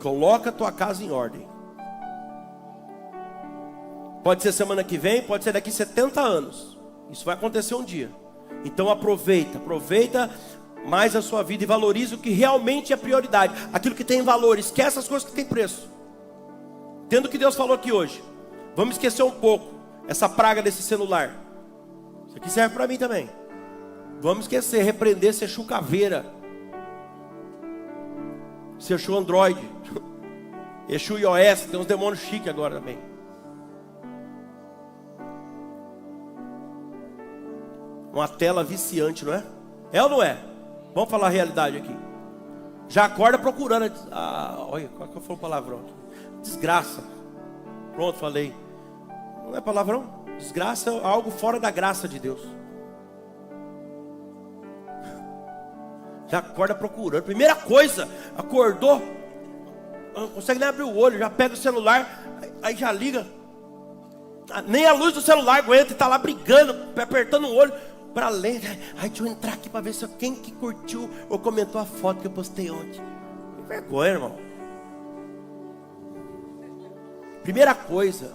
Coloca a tua casa em ordem. Pode ser semana que vem, pode ser daqui 70 anos. Isso vai acontecer um dia. Então aproveita mais a sua vida e valorize o que realmente é prioridade. Aquilo que tem valor, esquece as coisas que tem preço. Entenda o que Deus falou aqui hoje. Vamos esquecer um pouco essa praga desse celular. Isso aqui serve para mim também. Vamos esquecer, repreender ser chucaveira, ser Exu Android, Exu iOS, tem uns demônios chiques agora também. Uma tela viciante, não é? É ou não é? Vamos falar a realidade aqui. Já acorda procurando. Olha, qual que foi o palavrão? Desgraça. Pronto, falei. Não é palavrão? Desgraça é algo fora da graça de Deus. Já acorda procurando. Primeira coisa, acordou, não consegue nem abrir o olho, já pega o celular, aí já liga. Nem a luz do celular aguenta e está lá brigando, apertando o olho para ler. Aí deixa eu entrar aqui para ver se quem que curtiu ou comentou a foto que eu postei ontem. Que vergonha, irmão. Primeira coisa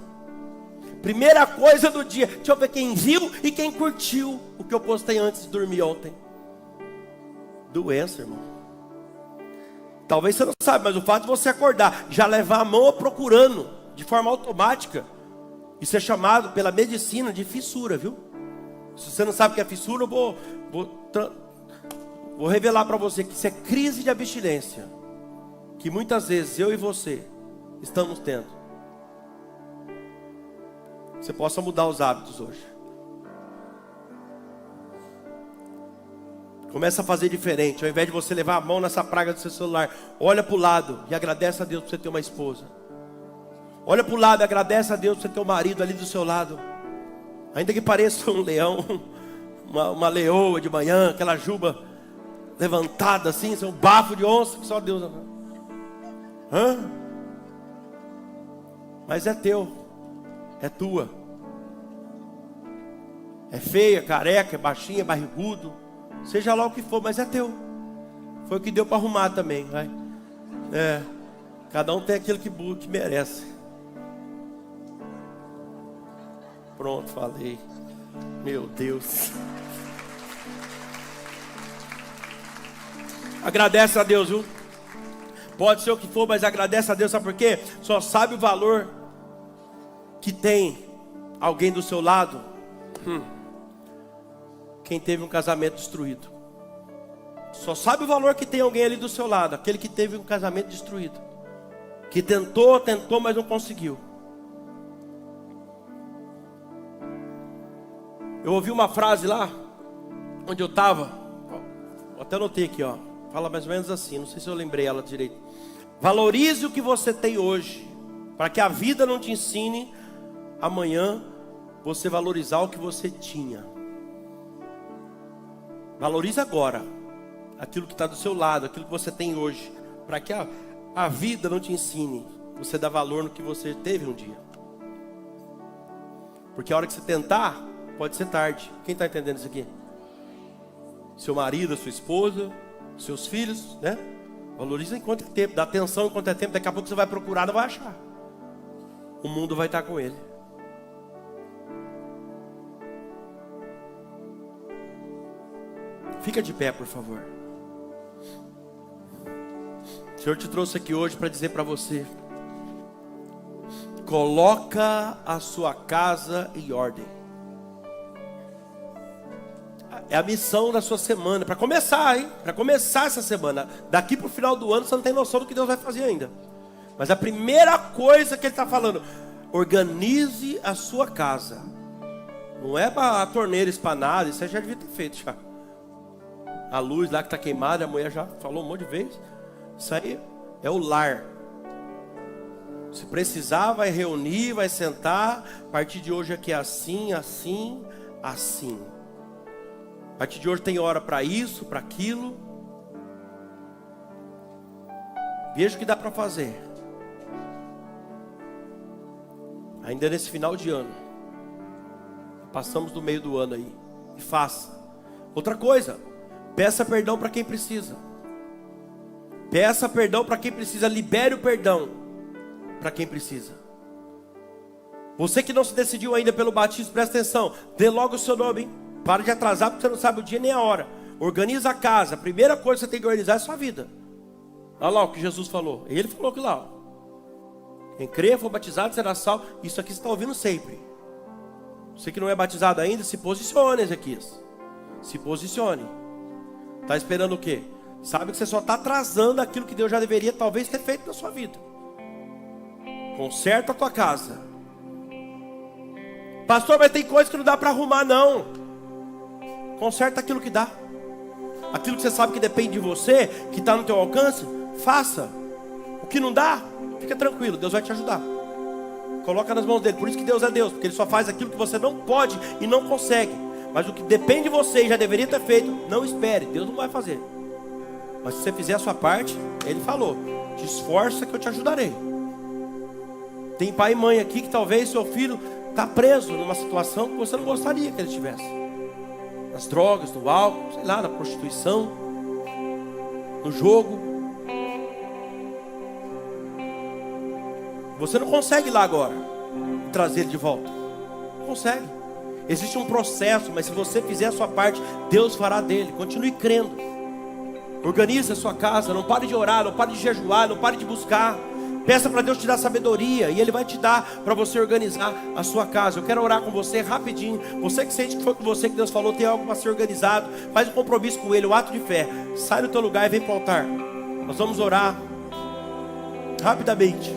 do dia, deixa eu ver quem viu e quem curtiu o que eu postei antes de dormir ontem. Doença, irmão. Talvez você não sabe, mas o fato de você acordar, já levar a mão procurando de forma automática, isso é chamado pela medicina de fissura, viu? Se você não sabe o que é fissura, eu vou revelar para você que isso é crise de abstinência, que muitas vezes eu e você estamos tendo. Você possa mudar os hábitos hoje. Começa a fazer diferente. Ao invés de você levar a mão nessa praga do seu celular, olha para o lado e agradece a Deus por você ter uma esposa. Olha para o lado e agradece a Deus por você ter um marido ali do seu lado. Ainda que pareça um leão, uma leoa de manhã, aquela juba levantada assim, um bafo de onça que só Deus. Mas é teu, é tua. É feia, careca, é baixinha, é barrigudo, seja lá o que for, mas é teu. Foi o que deu para arrumar também, vai. Cada um tem aquilo que merece. Pronto, falei. Meu Deus. Agradece a Deus, viu? Pode ser o que for, mas agradece a Deus, sabe por quê? Só sabe o valor que tem alguém do seu lado quem teve um casamento destruído. Só sabe o valor que tem alguém ali do seu lado, aquele que teve um casamento destruído, que tentou, mas não conseguiu. Eu ouvi uma frase lá onde eu estava, até anotei aqui, ó. Fala mais ou menos assim, não sei se eu lembrei ela direito. Valorize o que você tem hoje, para que a vida não te ensine amanhã você valorizar o que você tinha. Valorize agora aquilo que está do seu lado, aquilo que você tem hoje, para que a vida não te ensine você dar valor no que você teve um dia. Porque a hora que você tentar, pode ser tarde. Quem está entendendo isso aqui? Seu marido, sua esposa, seus filhos, né? Valoriza enquanto é tempo, dá atenção enquanto é tempo. Daqui a pouco você vai procurar, não vai achar. O mundo vai estar com ele. Fica de pé, por favor. O Senhor te trouxe aqui hoje para dizer para você: coloca a sua casa em ordem. É a missão da sua semana, para começar, hein? Para começar essa semana. Daqui para o final do ano você não tem noção do que Deus vai fazer ainda. Mas a primeira coisa que Ele está falando: organize a sua casa. Não é para a torneira espanada, isso aí já devia ter feito já. A luz lá que está queimada, a mulher já falou um monte de vezes. Isso aí é o lar. Se precisar, vai reunir, vai sentar. A partir de hoje aqui é assim, assim, assim. A partir de hoje tem hora para isso, para aquilo. Veja o que dá para fazer. Ainda nesse final de ano. Passamos do meio do ano aí. E faça. Outra coisa. Peça perdão para quem precisa. Peça perdão para quem precisa. Libere o perdão para quem precisa. Você que não se decidiu ainda pelo batismo, presta atenção. Dê logo o seu nome, hein? Para de atrasar porque você não sabe o dia nem a hora. Organiza a casa. A primeira coisa que você tem que organizar é a sua vida. Olha lá o que Jesus falou. Ele falou que lá, ó. Quem crê, for batizado, será salvo. Isso aqui você está ouvindo sempre. Você que não é batizado ainda, se posicione, Ezequias. Se posicione. Está esperando o quê? Sabe que você só está atrasando aquilo que Deus já deveria talvez ter feito na sua vida. Conserta a tua casa. Pastor, mas tem coisa que não dá para arrumar, não. Conserta aquilo que dá. Aquilo que você sabe que depende de você, que está no teu alcance, faça. O que não dá, fica tranquilo, Deus vai te ajudar. Coloca nas mãos dele. Por isso que Deus é Deus, porque ele só faz aquilo que você não pode e não consegue. Mas o que depende de você e já deveria ter feito, não espere, Deus não vai fazer. Mas se você fizer a sua parte, ele falou, te esforça que eu te ajudarei. Tem pai e mãe aqui que talvez seu filho está preso numa situação que você não gostaria que ele estivesse. Nas drogas, no álcool, sei lá, na prostituição, no jogo. Você não consegue ir lá agora trazer ele de volta. Não consegue. Existe um processo, mas se você fizer a sua parte, Deus fará dele. Continue crendo. Organize a sua casa. Não pare de orar, não pare de jejuar, não pare de buscar. Peça para Deus te dar sabedoria e Ele vai te dar para você organizar a sua casa. Eu quero orar com você rapidinho. Você que sente que foi com você que Deus falou, tem algo para ser organizado, faz um compromisso com Ele, um ato de fé. Sai do teu lugar e vem para o altar. Nós vamos orar rapidamente.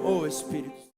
Oh Espírito.